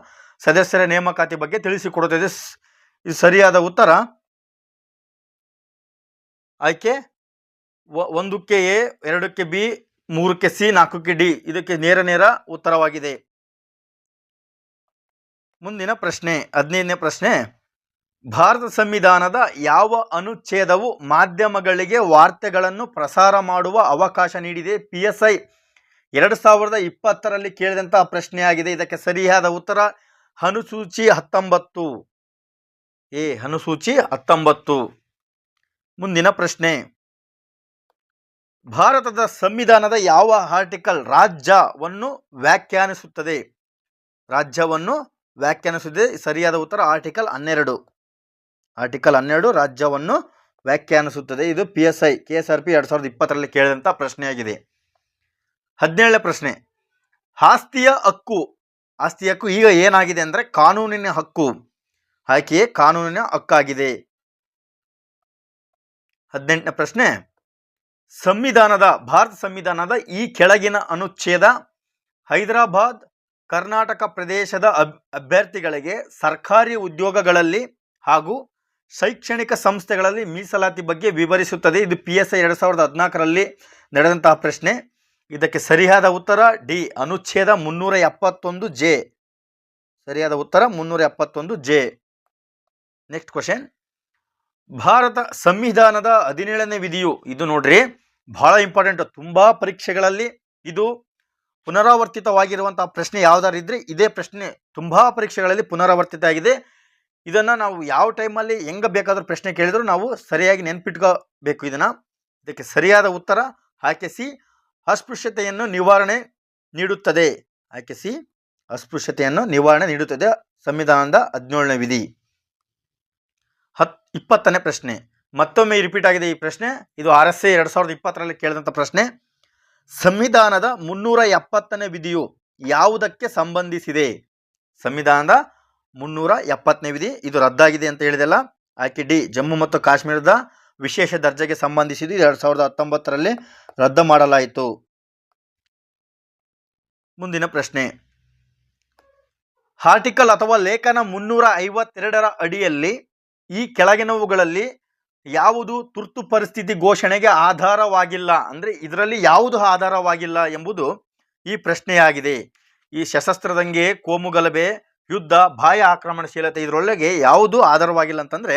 S1: ಸದಸ್ಯರ ನೇಮಕಾತಿ ಬಗ್ಗೆ ತಿಳಿಸಿಕೊಡುತ್ತದೆ. ಇದು ಸರಿಯಾದ ಉತ್ತರ ಆಯ್ಕೆ 1ಕ್ಕೆ ಎ, 2ಕ್ಕೆ ಬಿ, 3ಕ್ಕೆ ಸಿ, 4ಕ್ಕೆ ಡಿ. ಇದಕ್ಕೆ ನೇರ ಉತ್ತರವಾಗಿದೆ. ಮುಂದಿನ ಪ್ರಶ್ನೆ 15ನೇ ಪ್ರಶ್ನೆ, ಭಾರತ ಸಂವಿಧಾನದ ಯಾವ ಅನುಚ್ಛೇದವು ಮಾಧ್ಯಮಗಳಿಗೆ ವಾರ್ತೆಗಳನ್ನು ಪ್ರಸಾರ ಮಾಡುವ ಅವಕಾಶ ನೀಡಿದೆ? PSI 2020ರಲ್ಲಿ ಕೇಳಿದಂತಹ ಪ್ರಶ್ನೆಯಾಗಿದೆ. ಇದಕ್ಕೆ ಸರಿಯಾದ ಉತ್ತರ ಅನುಸೂಚಿ 19 ಎ, ಅನುಸೂಚಿ 19. ಮುಂದಿನ ಪ್ರಶ್ನೆ, ಭಾರತದ ಸಂವಿಧಾನದ ಯಾವ ಆರ್ಟಿಕಲ್ ರಾಜ್ಯವನ್ನು ವ್ಯಾಖ್ಯಾನಿಸುತ್ತದೆ? ರಾಜ್ಯವನ್ನು ವ್ಯಾಖ್ಯಾನಿಸುತ್ತದೆ. ಸರಿಯಾದ ಉತ್ತರ ಆರ್ಟಿಕಲ್ 12. ಆರ್ಟಿಕಲ್ 12 ರಾಜ್ಯವನ್ನು ವ್ಯಾಖ್ಯಾನಿಸುತ್ತದೆ. ಇದು PSI KSRP 2020ರಲ್ಲಿ ಕೇಳಿದಂಥ ಪ್ರಶ್ನೆಯಾಗಿದೆ. 17ನೇ ಪ್ರಶ್ನೆ, ಆಸ್ತಿಯ ಹಕ್ಕು ಈಗ ಏನಾಗಿದೆ ಅಂದರೆ ಕಾನೂನಿನ ಹಕ್ಕು. ಆಯ್ಕೆಯೇ ಕಾನೂನಿನ ಹಕ್ಕಾಗಿದೆ. 18ನೇ ಪ್ರಶ್ನೆ, ಭಾರತ ಸಂವಿಧಾನದ ಈ ಕೆಳಗಿನ ಅನುಚ್ಛೇದ ಹೈದರಾಬಾದ್ ಕರ್ನಾಟಕ ಪ್ರದೇಶದ ಅಭ್ಯರ್ಥಿಗಳಿಗೆ ಸರ್ಕಾರಿ ಉದ್ಯೋಗಗಳಲ್ಲಿ ಹಾಗೂ ಶೈಕ್ಷಣಿಕ ಸಂಸ್ಥೆಗಳಲ್ಲಿ ಮೀಸಲಾತಿ ಬಗ್ಗೆ ವಿವರಿಸುತ್ತದೆ. ಇದು PSI 2014ರಲ್ಲಿ ನಡೆದಂತಹ ಪ್ರಶ್ನೆ. ಇದಕ್ಕೆ ಸರಿಯಾದ ಉತ್ತರ ಡಿ, ಅನುಚ್ಛೇದ 371J. ಸರಿಯಾದ ಉತ್ತರ 371J. ನೆಕ್ಸ್ಟ್ ಕ್ವಶನ್, ಭಾರತ ಸಂವಿಧಾನದ 17ನೇ ವಿಧಿಯು, ಇದು ನೋಡ್ರಿ ಬಹಳ ಇಂಪಾರ್ಟೆಂಟ್, ತುಂಬಾ ಪರೀಕ್ಷೆಗಳಲ್ಲಿ ಇದು ಪುನರಾವರ್ತಿತವಾಗಿರುವಂತಹ ಪ್ರಶ್ನೆ ಯಾವ್ದಾರು ಇದ್ರೆ ಇದೇ ಪ್ರಶ್ನೆ ತುಂಬಾ ಪರೀಕ್ಷೆಗಳಲ್ಲಿ ಪುನರಾವರ್ತಿತ ಆಗಿದೆ. ಇದನ್ನ ನಾವು ಯಾವ ಟೈಮಲ್ಲಿ ಹೆಂಗ ಬೇಕಾದ್ರೂ ಪ್ರಶ್ನೆ ಕೇಳಿದ್ರು ನಾವು ಸರಿಯಾಗಿ ನೆನ್ಪಿಟ್ಕೋಬೇಕು ಇದನ್ನ. ಇದಕ್ಕೆ ಸರಿಯಾದ ಉತ್ತರ ಆಯ್ಕೆ ಸಿ, ಅಸ್ಪೃಶ್ಯತೆಯನ್ನು ನಿವಾರಣೆ ನೀಡುತ್ತದೆ. ಆಯ್ಕೆ ಸಿ, ಅಸ್ಪೃಶ್ಯತೆಯನ್ನು ನಿವಾರಣೆ ನೀಡುತ್ತದೆ ಸಂವಿಧಾನದ 17ನೇ ವಿಧಿ. 20ನೇ ಪ್ರಶ್ನೆ, ಮತ್ತೊಮ್ಮೆ ರಿಪೀಟ್ ಆಗಿದೆ ಈ ಪ್ರಶ್ನೆ. ಇದು RSA 2020ರಲ್ಲಿ ಕೇಳಿದಂಥ ಪ್ರಶ್ನೆ. ಸಂವಿಧಾನದ 370ನೇ ವಿಧಿಯು ಯಾವುದಕ್ಕೆ ಸಂಬಂಧಿಸಿದೆ? ಸಂವಿಧಾನದ 370ನೇ ವಿಧಿ ಇದು ರದ್ದಾಗಿದೆ ಅಂತ ಹೇಳಿದೆಲ್ಲ. ಆಯ್ಕೆ ಡಿ, ಜಮ್ಮು ಮತ್ತು ಕಾಶ್ಮೀರದ ವಿಶೇಷ ದರ್ಜೆಗೆ ಸಂಬಂಧಿಸಿದ್ದು 2019ರಲ್ಲಿ ರದ್ದು ಮಾಡಲಾಯಿತು. ಮುಂದಿನ ಪ್ರಶ್ನೆ, ಆರ್ಟಿಕಲ್ ಅಥವಾ ಲೇಖನ 352ರ ಅಡಿಯಲ್ಲಿ ಈ ಕೆಳಗಿನವುಗಳಲ್ಲಿ ಯಾವುದು ತುರ್ತು ಪರಿಸ್ಥಿತಿ ಘೋಷಣೆಗೆ ಆಧಾರವಾಗಿಲ್ಲ? ಅಂದರೆ ಇದರಲ್ಲಿ ಯಾವುದು ಆಧಾರವಾಗಿಲ್ಲ ಎಂಬುದು ಈ ಪ್ರಶ್ನೆಯಾಗಿದೆ. ಈ ಸಶಸ್ತ್ರ ದಂಗೆ, ಕೋಮುಗಲಭೆ, ಯುದ್ಧ, ಬಾಹ್ಯ ಆಕ್ರಮಣಶೀಲತೆ ಇದರೊಳಗೆ ಯಾವುದು ಆಧಾರವಾಗಿಲ್ಲ ಅಂತಂದ್ರೆ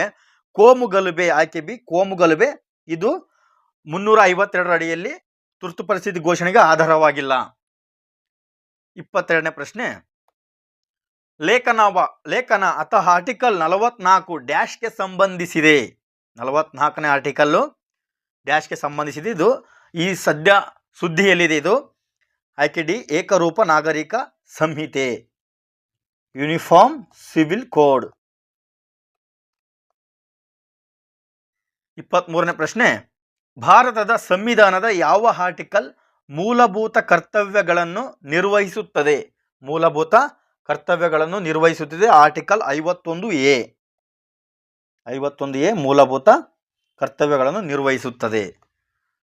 S1: ಕೋಮುಗಲಭೆ. ಆಯ್ಕೆ ಬಿ, ಕೋಮುಗಲಭೆ ಇದು 352ರ ಅಡಿಯಲ್ಲಿ ತುರ್ತು ಪರಿಸ್ಥಿತಿ ಘೋಷಣೆಗೆ ಆಧಾರವಾಗಿಲ್ಲ. 22ನೇ ಪ್ರಶ್ನೆ, ಲೇಖನ ಅಥವಾ ಆರ್ಟಿಕಲ್ 44 ಡ್ಯಾಶ್ಗೆ ಸಂಬಂಧಿಸಿದೆ. 44ನೇ ಆರ್ಟಿಕಲ್ಲು ಡ್ಯಾಶ್ಗೆ ಸಂಬಂಧಿಸಿದೆ. ಇದು ಈ ಸದ್ಯ ಸುದ್ದಿಯಲ್ಲಿದೆ. ಇದು ಆಯ್ಕೆ ಡಿ, ಏಕರೂಪ ನಾಗರಿಕ ಸಂಹಿತೆ, ಯೂನಿಫಾರ್ಮ್ ಸಿವಿಲ್ ಕೋಡ್. 23ನೇ ಪ್ರಶ್ನೆ, ಭಾರತದ ಸಂವಿಧಾನದ ಯಾವ ಆರ್ಟಿಕಲ್ ಮೂಲಭೂತ ಕರ್ತವ್ಯಗಳನ್ನು ನಿರ್ವಹಿಸುತ್ತದೆ? ಮೂಲಭೂತ ಕರ್ತವ್ಯಗಳನ್ನು ನಿರ್ವಹಿಸುತ್ತದೆ ಆರ್ಟಿಕಲ್ 51A. 51A ಮೂಲಭೂತ ಕರ್ತವ್ಯಗಳನ್ನು ನಿರ್ವಹಿಸುತ್ತದೆ.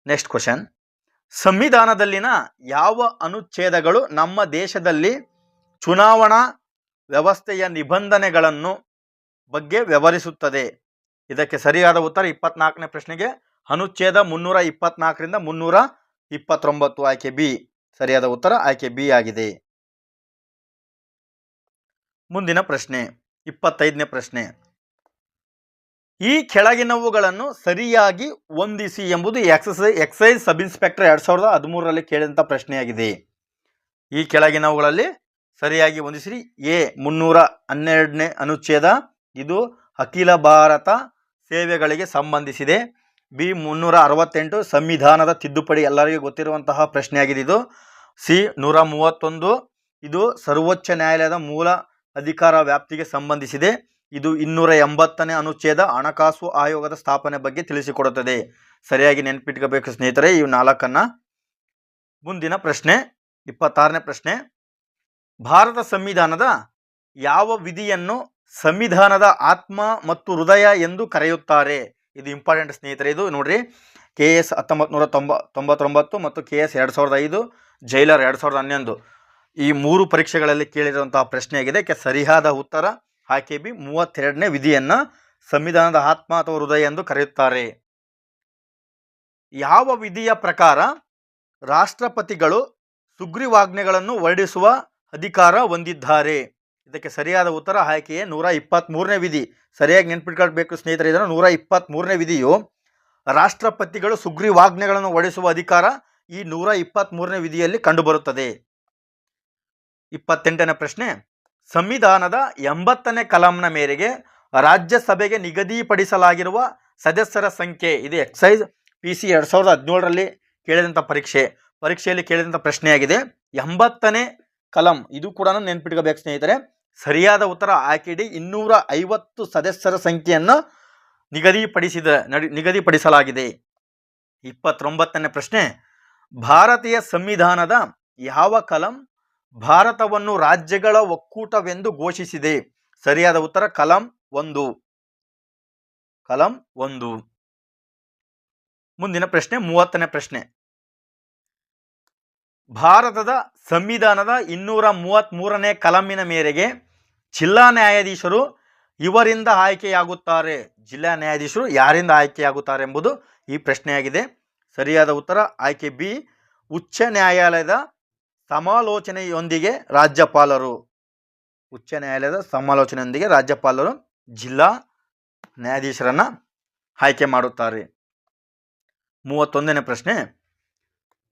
S1: ನೆಕ್ಸ್ಟ್ ಕ್ವಶನ್, ಸಂವಿಧಾನದಲ್ಲಿನ ಯಾವ ಅನುಚ್ಛೇದಗಳು ನಮ್ಮ ದೇಶದಲ್ಲಿ ಚುನಾವಣಾ ವ್ಯವಸ್ಥೆಯ ನಿಬಂಧನೆಗಳನ್ನು ಬಗ್ಗೆ ವಿವರಿಸುತ್ತದೆ? ಇದಕ್ಕೆ ಸರಿಯಾದ ಉತ್ತರ 24ನೇ ಪ್ರಶ್ನೆಗೆ ಅನುಚ್ಛೇದ 324ರಿಂದ 329. ಆಯ್ಕೆ ಬಿ, ಸರಿಯಾದ ಉತ್ತರ ಆಯ್ಕೆ ಬಿ ಆಗಿದೆ. ಮುಂದಿನ ಪ್ರಶ್ನೆ 25ನೇ ಪ್ರಶ್ನೆ, ಈ ಕೆಳಗಿನವುಗಳನ್ನು ಸರಿಯಾಗಿ ಹೊಂದಿಸಿ ಎಂಬುದು ಎಕ್ಸೈಸ್ ಸಬ್ ಇನ್ಸ್ಪೆಕ್ಟರ್ 2013ರಲ್ಲಿ ಕೇಳಿದಂಥ ಪ್ರಶ್ನೆಯಾಗಿದೆ. ಈ ಕೆಳಗಿನವುಗಳಲ್ಲಿ ಸರಿಯಾಗಿ ಹೊಂದಿಸಿ. ಎ, 312ನೇ ಅನುಚ್ಛೇದ, ಇದು ಅಖಿಲ ಭಾರತ ಸೇವೆಗಳಿಗೆ ಸಂಬಂಧಿಸಿದೆ. ಬಿ, 368 ಸಂವಿಧಾನದ ತಿದ್ದುಪಡಿ, ಎಲ್ಲರಿಗೂ ಗೊತ್ತಿರುವಂತಹ ಪ್ರಶ್ನೆಯಾಗಿದೆ ಇದು. ಸಿ, 131 ಇದು ಸರ್ವೋಚ್ಚ ನ್ಯಾಯಾಲಯದ ಮೂಲ ಅಧಿಕಾರ ವ್ಯಾಪ್ತಿಗೆ ಸಂಬಂಧಿಸಿದೆ. ಇದು 280ನೇ ಅನುಚ್ಛೇದ ಹಣಕಾಸು ಆಯೋಗದ ಸ್ಥಾಪನೆ ಬಗ್ಗೆ ತಿಳಿಸಿಕೊಡುತ್ತದೆ. ಸರಿಯಾಗಿ ನೆನಪಿಟ್ಕೋಬೇಕು ಸ್ನೇಹಿತರೆ ಇವು 4. ಮುಂದಿನ ಪ್ರಶ್ನೆ 26ನೇ ಪ್ರಶ್ನೆ, ಭಾರತ ಸಂವಿಧಾನದ ಯಾವ ವಿಧಿಯನ್ನು ಸಂವಿಧಾನದ ಆತ್ಮ ಮತ್ತು ಹೃದಯ ಎಂದು ಕರೆಯುತ್ತಾರೆ? ಇದು ಇಂಪಾರ್ಟೆಂಟ್ ಸ್ನೇಹಿತರೆ. ಇದು ನೋಡ್ರಿ, KS 1999 ಮತ್ತು KS 2005, ಜೈಲರ್ 2011 ಈ 3 ಪರೀಕ್ಷೆಗಳಲ್ಲಿ ಕೇಳಿರುವಂತಹ ಪ್ರಶ್ನೆಯಾಗಿದೆ. ಸರಿಯಾದ ಉತ್ತರ ಆಯ್ಕೆ ಬಿ, 32ನೇ ವಿಧಿಯನ್ನು ಸಂವಿಧಾನದ ಆತ್ಮ ಅಥವಾ ಹೃದಯ ಎಂದು ಕರೆಯುತ್ತಾರೆ. ಯಾವ ವಿಧಿಯ ಪ್ರಕಾರ ರಾಷ್ಟ್ರಪತಿಗಳು ಸುಗ್ರೀವಾಜ್ಞೆಗಳನ್ನು ಹೊರಡಿಸುವ ಅಧಿಕಾರ ಹೊಂದಿದ್ದಾರೆ? ಇದಕ್ಕೆ ಸರಿಯಾದ ಉತ್ತರ ಆಯ್ಕೆಯೇ 123ನೇ ವಿಧಿ. ಸರಿಯಾಗಿ ನೆನಪಿಟ್ಕೊಳ್ಬೇಕು ಸ್ನೇಹಿತರೆ, ಇದನ್ನು 123ನೇ ವಿಧಿಯು ರಾಷ್ಟ್ರಪತಿಗಳು ಸುಗ್ರೀವಾಜ್ಞೆಗಳನ್ನು ಹೊರಡಿಸುವ ಅಧಿಕಾರ ಈ 123ನೇ ವಿಧಿಯಲ್ಲಿ ಕಂಡುಬರುತ್ತದೆ. 28ನೇ ಪ್ರಶ್ನೆ, ಸಂವಿಧಾನದ 80ನೇ ಕಲಂನ ಮೇರೆಗೆ ರಾಜ್ಯಸಭೆಗೆ ನಿಗದಿಪಡಿಸಲಾಗಿರುವ ಸದಸ್ಯರ ಸಂಖ್ಯೆ. ಇದು ಎಕ್ಸೈಸ್ PC 2017ರಲ್ಲಿ ಕೇಳಿದಂಥ ಪರೀಕ್ಷೆಯಲ್ಲಿ ಕೇಳಿದಂಥ ಪ್ರಶ್ನೆಯಾಗಿದೆ. 80ನೇ ಕಲಂ ಇದು ಕೂಡ ನೆನ್ಪಿಟ್ಕೋಬೇಕು ಸ್ನೇಹಿತರೆ. ಸರಿಯಾದ ಉತ್ತರ ಆಯ್ಕೆ ಡಿ, 250 ಸದಸ್ಯರ ಸಂಖ್ಯೆಯನ್ನು ನಿಗದಿಪಡಿಸಲಾಗಿದೆ. 29ನೇ ಪ್ರಶ್ನೆ, ಭಾರತೀಯ ಸಂವಿಧಾನದ ಯಾವ ಕಲಂ ಭಾರತವನ್ನು ರಾಜ್ಯಗಳ ಒಕ್ಕೂಟವೆಂದು ಘೋಷಿಸಿದೆ? ಸರಿಯಾದ ಉತ್ತರ ಕಲಂ 1. ಕಲಂ 1. ಮುಂದಿನ ಪ್ರಶ್ನೆ 30ನೇ ಪ್ರಶ್ನೆ. ಭಾರತದ ಸಂವಿಧಾನದ 233ನೇ ಕಲಮಿನ ಮೇರೆಗೆ ಜಿಲ್ಲಾ ನ್ಯಾಯಾಧೀಶರು ಇವರಿಂದ ಆಯ್ಕೆಯಾಗುತ್ತಾರೆ. ಜಿಲ್ಲಾ ನ್ಯಾಯಾಧೀಶರು ಯಾರಿಂದ ಆಯ್ಕೆಯಾಗುತ್ತಾರೆ ಎಂಬುದು ಈ ಪ್ರಶ್ನೆಯಾಗಿದೆ. ಸರಿಯಾದ ಉತ್ತರ ಆಯ್ಕೆ ಬಿ, ಉಚ್ಚ ನ್ಯಾಯಾಲಯದ ಸಮಾಲೋಚನೆಯೊಂದಿಗೆ ರಾಜ್ಯಪಾಲರು. ಉಚ್ಚ ನ್ಯಾಯಾಲಯದ ಸಮಾಲೋಚನೆಯೊಂದಿಗೆ ರಾಜ್ಯಪಾಲರು ಜಿಲ್ಲಾ ನ್ಯಾಯಾಧೀಶರನ್ನ ಆಯ್ಕೆ ಮಾಡುತ್ತಾರೆ. 31ನೇ ಪ್ರಶ್ನೆ.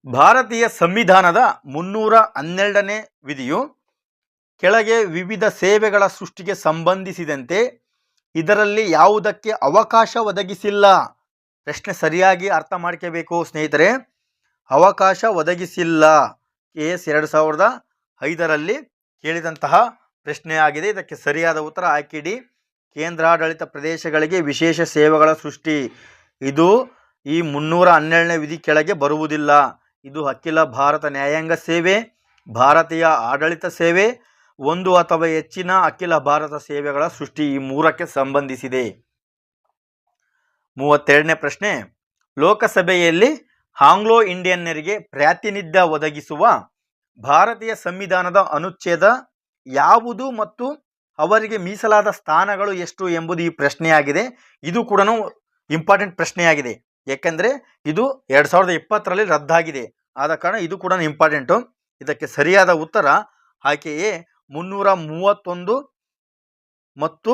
S1: ಭಾರತೀಯ ಸಂವಿಧಾನದ 312ನೇ ವಿಧಿಯು ಕೆಳಗೆ ವಿವಿಧ ಸೇವೆಗಳ ಸೃಷ್ಟಿಗೆ ಸಂಬಂಧಿಸಿದಂತೆ ಇದರಲ್ಲಿ ಯಾವುದಕ್ಕೆ ಅವಕಾಶ ಒದಗಿಸಿಲ್ಲ? ಪ್ರಶ್ನೆ ಸರಿಯಾಗಿ ಅರ್ಥ ಮಾಡ್ಕೋಬೇಕು ಸ್ನೇಹಿತರೆ. ಅವಕಾಶ ಒದಗಿಸಿಲ್ಲ KS 2005ರಲ್ಲಿ ಕೇಳಿದಂತಹ ಪ್ರಶ್ನೆಯಾಗಿದೆ. ಇದಕ್ಕೆ ಸರಿಯಾದ ಉತ್ತರ ಆಯ್ಕೆ ಡಿ, ಕೇಂದ್ರಾಡಳಿತ ಪ್ರದೇಶಗಳಿಗೆ ವಿಶೇಷ ಸೇವೆಗಳ ಸೃಷ್ಟಿ. ಇದು ಈ 312ನೇ ವಿಧಿ ಕೆಳಗೆ ಬರುವುದಿಲ್ಲ. ಇದು ಅಖಿಲ ಭಾರತ ನ್ಯಾಯಾಂಗ ಸೇವೆ, ಭಾರತೀಯ ಆಡಳಿತ ಸೇವೆ, ಒಂದು ಅಥವಾ ಹೆಚ್ಚಿನ ಅಖಿಲ ಭಾರತ ಸೇವೆಗಳ ಸೃಷ್ಟಿ, ಈ 3ಕ್ಕೆ ಸಂಬಂಧಿಸಿದೆ. 32ನೇ ಪ್ರಶ್ನೆ. ಲೋಕಸಭೆಯಲ್ಲಿ ಆಂಗ್ಲೋ ಇಂಡಿಯನ್ನರಿಗೆ ಪ್ರಾತಿನಿಧ್ಯ ಒದಗಿಸುವ ಭಾರತೀಯ ಸಂವಿಧಾನದ ಅನುಚ್ಛೇದ ಯಾವುದು ಮತ್ತು ಅವರಿಗೆ ಮೀಸಲಾದ ಸ್ಥಾನಗಳು ಎಷ್ಟು ಎಂಬುದು ಈ ಪ್ರಶ್ನೆಯಾಗಿದೆ. ಇದು ಕೂಡ ಇಂಪಾರ್ಟೆಂಟ್ ಪ್ರಶ್ನೆಯಾಗಿದೆ. ಯಾಕೆಂದರೆ ಇದು 2020ರಲ್ಲಿ ರದ್ದಾಗಿದೆ. ಆದ ಕಾರಣ ಇದು ಕೂಡ ಇಂಪಾರ್ಟೆಂಟು. ಇದಕ್ಕೆ ಸರಿಯಾದ ಉತ್ತರ ಆಯ್ಕೆ ಎ, 331 ಮತ್ತು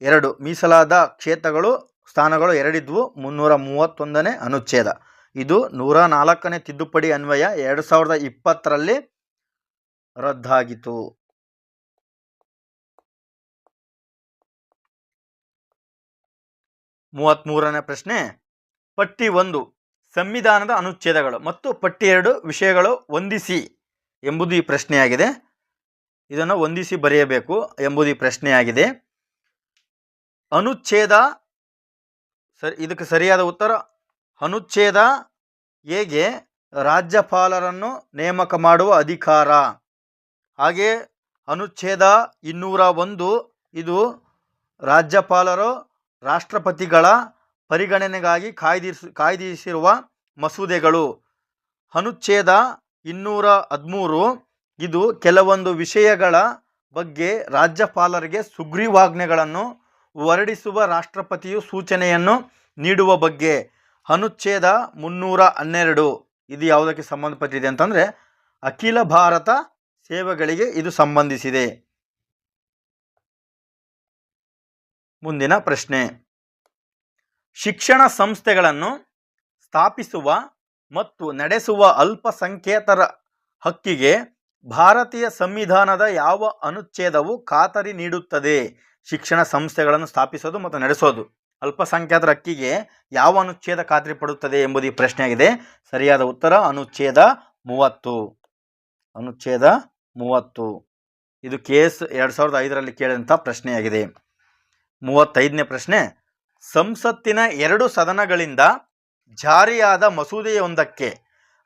S1: 2 ಮೀಸಲಾದ ಕ್ಷೇತ್ರಗಳು ಸ್ಥಾನಗಳು ಎರಡಿದ್ವು. 331ನೇ ಅನುಚ್ಛೇದ. ಇದು 104ನೇ ತಿದ್ದುಪಡಿ ಅನ್ವಯ 2020ರಲ್ಲಿ ರದ್ದಾಗಿತು. 33ನೇ ಪ್ರಶ್ನೆ. ಪಟ್ಟಿ 1 ಸಂವಿಧಾನದ ಅನುಚ್ಛೇದಗಳು ಮತ್ತು ಪಟ್ಟಿ 2 ವಿಷಯಗಳು ಹೊಂದಿಸಿ ಎಂಬುದು ಈ ಪ್ರಶ್ನೆಯಾಗಿದೆ. ಇದನ್ನು ಹೊಂದಿಸಿ ಬರೆಯಬೇಕು ಎಂಬುದು ಈ ಪ್ರಶ್ನೆಯಾಗಿದೆ. ಅನುಚ್ಛೇದ ಇದಕ್ಕೆ ಸರಿಯಾದ ಉತ್ತರ ಅನುಚ್ಛೇದ ಹೇಗೆ ರಾಜ್ಯಪಾಲರನ್ನು ನೇಮಕ ಮಾಡುವ ಅಧಿಕಾರ. ಹಾಗೆ ಅನುಚ್ಛೇದ 201 ಇದು ರಾಜ್ಯಪಾಲರು ರಾಷ್ಟ್ರಪತಿಗಳ ಪರಿಗಣನೆಗಾಗಿ ಕಾಯ್ದಿರಿಸಿರುವ ಮಸೂದೆಗಳು. ಅನುಚ್ಛೇದ 213 ಇದು ಕೆಲವೊಂದು ವಿಷಯಗಳ ಬಗ್ಗೆ ರಾಜ್ಯಪಾಲರಿಗೆ ಸುಗ್ರೀವಾಜ್ಞೆಗಳನ್ನು ಹೊರಡಿಸುವ ರಾಷ್ಟ್ರಪತಿಯು ಸೂಚನೆಯನ್ನು ನೀಡುವ ಬಗ್ಗೆ. ಅನುಚ್ಛೇದ 312 ಇದು ಯಾವುದಕ್ಕೆ ಸಂಬಂಧಪಟ್ಟಿದೆ ಅಂತಂದರೆ ಅಖಿಲ ಭಾರತ ಸೇವೆಗಳಿಗೆ ಇದು ಸಂಬಂಧಿಸಿದೆ. ಮುಂದಿನ ಪ್ರಶ್ನೆ. ಶಿಕ್ಷಣ ಸಂಸ್ಥೆಗಳನ್ನು ಸ್ಥಾಪಿಸುವ ಮತ್ತು ನಡೆಸುವ ಅಲ್ಪಸಂಖ್ಯಾತರ ಹಕ್ಕಿಗೆ ಭಾರತೀಯ ಸಂವಿಧಾನದ ಯಾವ ಅನುಚ್ಛೇದವು ಖಾತರಿ ನೀಡುತ್ತದೆ? ಶಿಕ್ಷಣ ಸಂಸ್ಥೆಗಳನ್ನು ಸ್ಥಾಪಿಸೋದು ಮತ್ತು ನಡೆಸೋದು ಅಲ್ಪಸಂಖ್ಯಾತರ ಹಕ್ಕಿಗೆ ಯಾವ ಅನುಚ್ಛೇದ ಖಾತರಿ ಪಡುತ್ತದೆ ಎಂಬುದು ಈ ಪ್ರಶ್ನೆಯಾಗಿದೆ. ಸರಿಯಾದ ಉತ್ತರ ಅನುಚ್ಛೇದ 30. ಅನುಚ್ಛೇದ 30 ಇದು KS 2005ರಲ್ಲಿ ಕೇಳಿದಂಥ ಪ್ರಶ್ನೆಯಾಗಿದೆ. 35ನೇ ಪ್ರಶ್ನೆ. ಸಂಸತ್ತಿನ 2 ಸದನಗಳಿಂದ ಜಾರಿಯಾದ ಮಸೂದೆಯೊಂದಕ್ಕೆ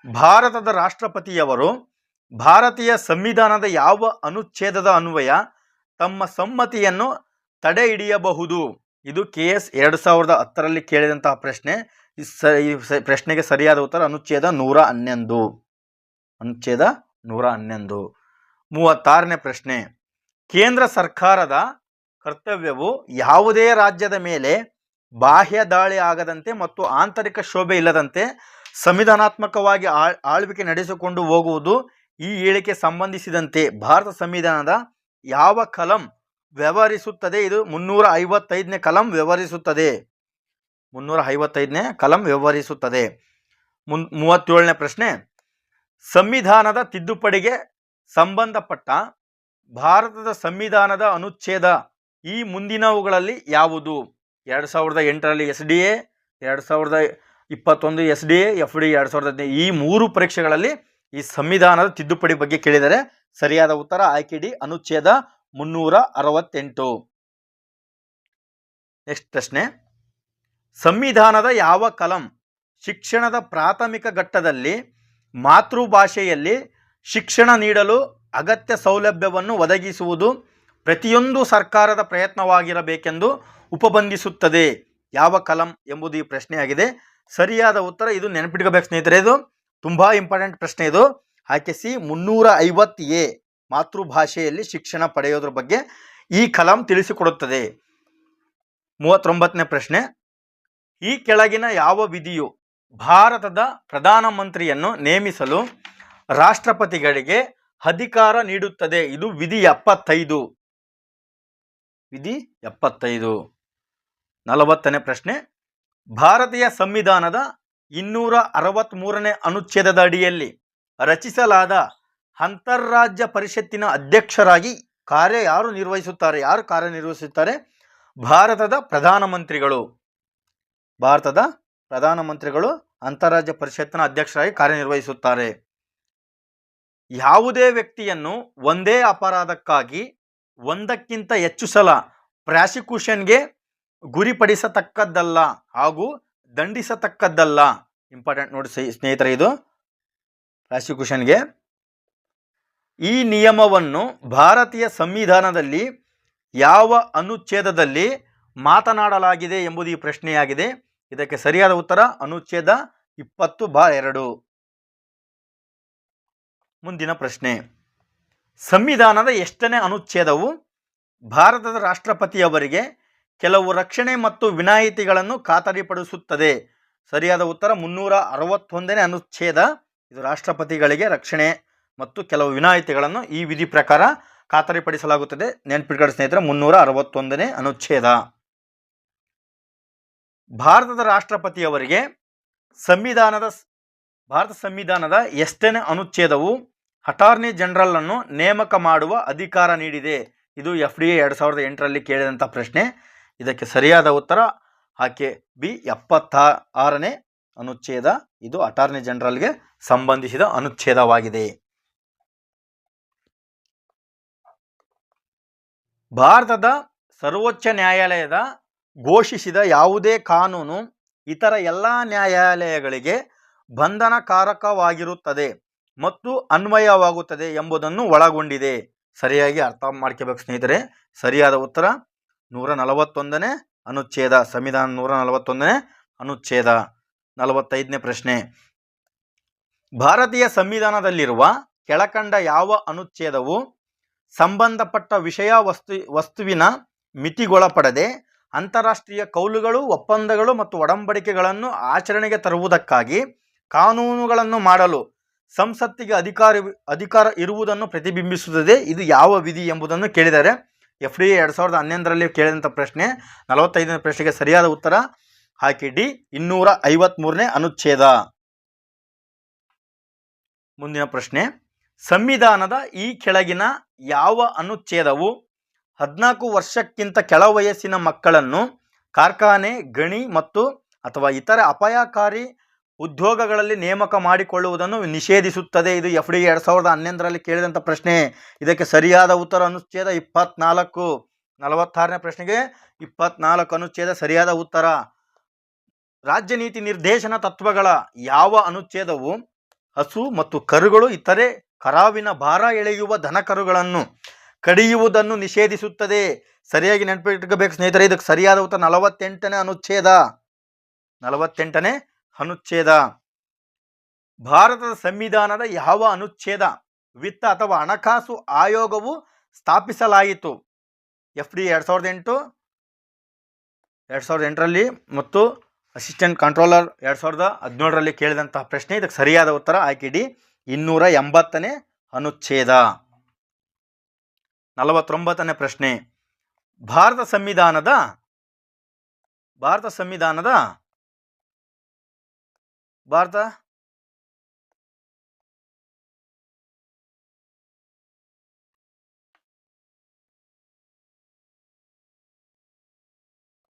S1: ಭಾರತದ ರಾಷ್ಟ್ರಪತಿಯವರು ಭಾರತೀಯ ಸಂವಿಧಾನದ ಯಾವ ಅನುಚ್ಛೇದದ ಅನ್ವಯ ತಮ್ಮ ಸಮ್ಮತಿಯನ್ನು ತಡೆ ಹಿಡಿಯಬಹುದು? ಇದು KS 2010ರಲ್ಲಿ ಕೇಳಿದಂತಹ ಪ್ರಶ್ನೆ. ಈ ಪ್ರಶ್ನೆಗೆ ಸರಿಯಾದ ಉತ್ತರ ಅನುಚ್ಛೇದ 111. ಅನುಚ್ಛೇದ 111. 36ನೇ ಪ್ರಶ್ನೆ. ಕೇಂದ್ರ ಸರ್ಕಾರದ ಕರ್ತವ್ಯವು ಯಾವುದೇ ರಾಜ್ಯದ ಮೇಲೆ ಬಾಹ್ಯ ದಾಳಿ ಆಗದಂತೆ ಮತ್ತು ಆಂತರಿಕ ಶೋಭೆ ಇಲ್ಲದಂತೆ ಸಂವಿಧಾನಾತ್ಮಕವಾಗಿ ಆಳ್ವಿಕೆ ನಡೆಸಿಕೊಂಡು ಹೋಗುವುದು. ಈ ಹೇಳಿಕೆ ಸಂಬಂಧಿಸಿದಂತೆ ಭಾರತ ಸಂವಿಧಾನದ ಯಾವ ಕಲಂ ವ್ಯವಹರಿಸುತ್ತದೆ? ಇದು 355ನೇ ಕಲಂ ವ್ಯವಹರಿಸುತ್ತದೆ. 355ನೇ ಕಲಂ ವ್ಯವಹರಿಸುತ್ತದೆ. 37ನೇ ಪ್ರಶ್ನೆ. ಸಂವಿಧಾನದ ತಿದ್ದುಪಡಿಗೆ ಸಂಬಂಧಪಟ್ಟ ಭಾರತದ ಸಂವಿಧಾನದ ಅನುಚ್ಛೇದ ಈ ಮುಂದಿನವುಗಳಲ್ಲಿ ಯಾವುದು? 2008ರಲ್ಲಿ SDA, 2021 SDA, FD 2015 ಈ 3 ಪರೀಕ್ಷೆಗಳಲ್ಲಿ ಈ ಸಂವಿಧಾನದ ತಿದ್ದುಪಡಿ ಬಗ್ಗೆ ಕೇಳಿದರೆ ಸರಿಯಾದ ಉತ್ತರ ಆಯ್ಕೆ ಡಿ ಅನುಚ್ಛೇದ 368. ನೆಕ್ಸ್ಟ್ ಪ್ರಶ್ನೆ. ಸಂವಿಧಾನದ ಯಾವ ಕಲಂ ಶಿಕ್ಷಣದ ಪ್ರಾಥಮಿಕ ಘಟ್ಟದಲ್ಲಿ ಮಾತೃಭಾಷೆಯಲ್ಲಿ ಶಿಕ್ಷಣ ನೀಡಲು ಅಗತ್ಯ ಸೌಲಭ್ಯವನ್ನು ಒದಗಿಸುವುದು ಪ್ರತಿಯೊಂದು ಸರ್ಕಾರದ ಪ್ರಯತ್ನವಾಗಿರಬೇಕೆಂದು ಉಪಬಂಧಿಸುತ್ತದೆ. ಯಾವ ಕಲಂ ಎಂಬುದು ಈ ಪ್ರಶ್ನೆಯಾಗಿದೆ. ಸರಿಯಾದ ಉತ್ತರ ಇದು ನೆನಪಿಟ್ಕೋಬೇಕು ಸ್ನೇಹಿತರೆ, ಇದು ತುಂಬಾ ಇಂಪಾರ್ಟೆಂಟ್ ಪ್ರಶ್ನೆ. ಇದು ಆಯ್ಕೆ ಸಿ 350A ಮಾತೃಭಾಷೆಯಲ್ಲಿ ಶಿಕ್ಷಣ ಪಡೆಯೋದ್ರ ಬಗ್ಗೆ ಈ ಕಲಂ ತಿಳಿಸಿಕೊಡುತ್ತದೆ. 39ನೇ ಪ್ರಶ್ನೆ, ಈ ಕೆಳಗಿನ ಯಾವ ವಿಧಿಯು ಭಾರತದ ಪ್ರಧಾನಮಂತ್ರಿಯನ್ನು ನೇಮಿಸಲು ರಾಷ್ಟ್ರಪತಿಗಳಿಗೆ ಅಧಿಕಾರ ನೀಡುತ್ತದೆ? ಇದು ವಿಧಿ 75. ವಿಧಿ 75. 40ನೇ ಪ್ರಶ್ನೆ, ಭಾರತೀಯ ಸಂವಿಧಾನದ 263ನೇ ಅನುಚ್ಛೇದದ ಅಡಿಯಲ್ಲಿ ರಚಿಸಲಾದ ಅಂತಾರಾಜ್ಯ ಪರಿಷತ್ತಿನ ಅಧ್ಯಕ್ಷರಾಗಿ ಯಾರು ಕಾರ್ಯನಿರ್ವಹಿಸುತ್ತಾರೆ? ಭಾರತದ ಪ್ರಧಾನಮಂತ್ರಿಗಳು. ಭಾರತದ ಪ್ರಧಾನಮಂತ್ರಿಗಳು ಅಂತಾರಾಜ್ಯ ಪರಿಷತ್ತಿನ ಅಧ್ಯಕ್ಷರಾಗಿ ಕಾರ್ಯನಿರ್ವಹಿಸುತ್ತಾರೆ. ಯಾವುದೇ ವ್ಯಕ್ತಿಯನ್ನು ಒಂದೇ ಅಪರಾಧಕ್ಕಾಗಿ ಒಂದಕ್ಕಿಂತ ಹೆಚ್ಚು ಸಲ ಪ್ರಾಸಿಕ್ಯೂಷನ್ಗೆ ಗುರಿಪಡಿಸತಕ್ಕದ್ದಲ್ಲ ಹಾಗೂ ದಂಡಿಸತಕ್ಕದ್ದಲ್ಲ. ಇಂಪಾರ್ಟೆಂಟ್ ನೋಡಿ ಸ್ನೇಹಿತರೆ, ಇದು ಪ್ರಾಸಿಕ್ಯೂಷನ್ಗೆ. ಈ ನಿಯಮವನ್ನು ಭಾರತೀಯ ಸಂವಿಧಾನದಲ್ಲಿ ಯಾವ ಅನುಚ್ಛೇದದಲ್ಲಿ ಮಾತನಾಡಲಾಗಿದೆ ಎಂಬುದು ಈ ಪ್ರಶ್ನೆಯಾಗಿದೆ. ಇದಕ್ಕೆ ಸರಿಯಾದ ಉತ್ತರ ಅನುಚ್ಛೇದ 20/2. ಮುಂದಿನ ಪ್ರಶ್ನೆ, ಸಂವಿಧಾನದ ಎಷ್ಟನೇ ಅನುಚ್ಛೇದವು ಭಾರತದ ರಾಷ್ಟ್ರಪತಿಯವರಿಗೆ ಕೆಲವು ರಕ್ಷಣೆ ಮತ್ತು ವಿನಾಯಿತಿಗಳನ್ನು ಖಾತರಿಪಡಿಸುತ್ತದೆ? ಸರಿಯಾದ ಉತ್ತರ 361ನೇ ಅನುಚ್ಛೇದ. ಇದು ರಾಷ್ಟ್ರಪತಿಗಳಿಗೆ ರಕ್ಷಣೆ ಮತ್ತು ಕೆಲವು ವಿನಾಯಿತಿಗಳನ್ನು ಈ ವಿಧಿ ಪ್ರಕಾರ ಖಾತರಿಪಡಿಸಲಾಗುತ್ತದೆ. ನೆನಪಿಟ್ಕೊಳ್ಳಿ ಸ್ನೇಹಿತರೆ, 361ನೇ ಅನುಚ್ಛೇದ. ಭಾರತದ ರಾಷ್ಟ್ರಪತಿಯವರಿಗೆ ಭಾರತ ಸಂವಿಧಾನದ ಎಷ್ಟನೇ ಅನುಚ್ಛೇದವು ಅಟಾರ್ನಿ ಜನರಲ್ ಅನ್ನು ನೇಮಕ ಮಾಡುವ ಅಧಿಕಾರ ನೀಡಿದೆ? ಇದು FDA 2008ರಲ್ಲಿ ಕೇಳಿದಂಥ ಪ್ರಶ್ನೆ. ಇದಕ್ಕೆ ಸರಿಯಾದ ಉತ್ತರ ಆಕೆ ಬಿ 76ನೇ ಅನುಚ್ಛೇದ. ಇದು ಅಟಾರ್ನಿ ಜನರಲ್ಗೆ ಸಂಬಂಧಿಸಿದ ಅನುಚ್ಛೇದವಾಗಿದೆ. ಭಾರತದ ಸರ್ವೋಚ್ಚ ನ್ಯಾಯಾಲಯದ ಘೋಷಿಸಿದ ಯಾವುದೇ ಕಾನೂನು ಇತರ ಎಲ್ಲ ನ್ಯಾಯಾಲಯಗಳಿಗೆ ಬಂಧನಕಾರಕವಾಗಿರುತ್ತದೆ ಮತ್ತು ಅನ್ವಯವಾಗುತ್ತದೆ ಎಂಬುದನ್ನು ಒಳಗೊಂಡಿದೆ. ಸರಿಯಾಗಿ ಅರ್ಥ ಮಾಡ್ಕೋಬೇಕು ಸ್ನೇಹಿತರೆ. ಸರಿಯಾದ ಉತ್ತರ 141ನೇ ಅನುಚ್ಛೇದ. ಸಂವಿಧಾನ 141ನೇ ಅನುಚ್ಛೇದ. 45ನೇ ಪ್ರಶ್ನೆ, ಭಾರತೀಯ ಸಂವಿಧಾನದಲ್ಲಿರುವ ಕೆಳಕಂಡ ಯಾವ ಅನುಚ್ಛೇದವು ಸಂಬಂಧಪಟ್ಟ ವಿಷಯ ವಸ್ತುವಿನ ಮಿತಿಗೊಳಪಡದೆ ಅಂತಾರಾಷ್ಟ್ರೀಯ ಕೌಲುಗಳು, ಒಪ್ಪಂದಗಳು ಮತ್ತು ಒಡಂಬಡಿಕೆಗಳನ್ನು ಆಚರಣೆಗೆ ತರುವುದಕ್ಕಾಗಿ ಕಾನೂನುಗಳನ್ನು ಮಾಡಲು ಸಂಸತ್ತಿಗೆ ಅಧಿಕಾರ ಇರುವುದನ್ನು ಪ್ರತಿಬಿಂಬಿಸುತ್ತದೆ? ಇದು ಯಾವ ವಿಧಿ ಎಂಬುದನ್ನು ಕೇಳಿದ್ದಾರೆ. FDA 2011ರಲ್ಲಿ ಕೇಳಿದಂಥ ಪ್ರಶ್ನೆ. 45ನೇ ಪ್ರಶ್ನೆಗೆ ಸರಿಯಾದ ಉತ್ತರ ಆಯ್ಕೆ ಡಿ 253ನೇ ಅನುಚ್ಛೇದ. ಮುಂದಿನ ಪ್ರಶ್ನೆ, ಸಂವಿಧಾನದ ಈ ಕೆಳಗಿನ ಯಾವ ಅನುಚ್ಛೇದವು 14 ವರ್ಷಕ್ಕಿಂತ ಕೆಳ ವಯಸ್ಸಿನ ಮಕ್ಕಳನ್ನು ಕಾರ್ಖಾನೆ, ಗಣಿ ಮತ್ತು ಅಥವಾ ಇತರ ಅಪಾಯಕಾರಿ ಉದ್ಯೋಗಗಳಲ್ಲಿ ನೇಮಕ ಮಾಡಿಕೊಳ್ಳುವುದನ್ನು ನಿಷೇಧಿಸುತ್ತದೆ? ಇದು FDA 2011ರಲ್ಲಿ ಕೇಳಿದಂಥ ಪ್ರಶ್ನೆ. ಇದಕ್ಕೆ ಸರಿಯಾದ ಉತ್ತರ ಅನುಚ್ಛೇದ 24. 46ನೇ ಪ್ರಶ್ನೆಗೆ 24 ಅನುಚ್ಛೇದ ಸರಿಯಾದ ಉತ್ತರ. ರಾಜ್ಯ ನೀತಿ ನಿರ್ದೇಶನ ತತ್ವಗಳ ಯಾವ ಅನುಚ್ಛೇದವು ಹಸು ಮತ್ತು ಕರುಗಳು ಇತರೆ ಕರಾವಿನ ಭಾರ ಎಳೆಯುವ ದನಕರುಗಳನ್ನು ಕಡಿಯುವುದನ್ನು ನಿಷೇಧಿಸುತ್ತದೆ? ಸರಿಯಾಗಿ ನೆನಪಿಟ್ಕೋಬೇಕು ಸ್ನೇಹಿತರೆ. ಇದಕ್ಕೆ ಸರಿಯಾದ ಉತ್ತರ 48ನೇ ಅನುಚ್ಛೇದ. 48ನೇ ಅನುಚ್ಛೇದ. ಭಾರತದ ಸಂವಿಧಾನದ ಯಾವ ಅನುಚ್ಛೇದ ವಿತ್ತ ಅಥವಾ ಹಣಕಾಸು ಆಯೋಗವು ಸ್ಥಾಪಿಸಲಾಯಿತು? FDA 2008ರಲ್ಲಿ ಮತ್ತು ಅಸಿಸ್ಟೆಂಟ್ ಕಂಟ್ರೋಲರ್ 2017ರಲ್ಲಿ ಕೇಳಿದಂತಹ ಪ್ರಶ್ನೆ. ಇದಕ್ಕೆ ಸರಿಯಾದ ಉತ್ತರ ಆಯ್ಕೆ ಡಿ 280ನೇ ಅನುಚ್ಛೇದ. 49ನೇ ಪ್ರಶ್ನೆ, ಭಾರತ ಸಂವಿಧಾನದ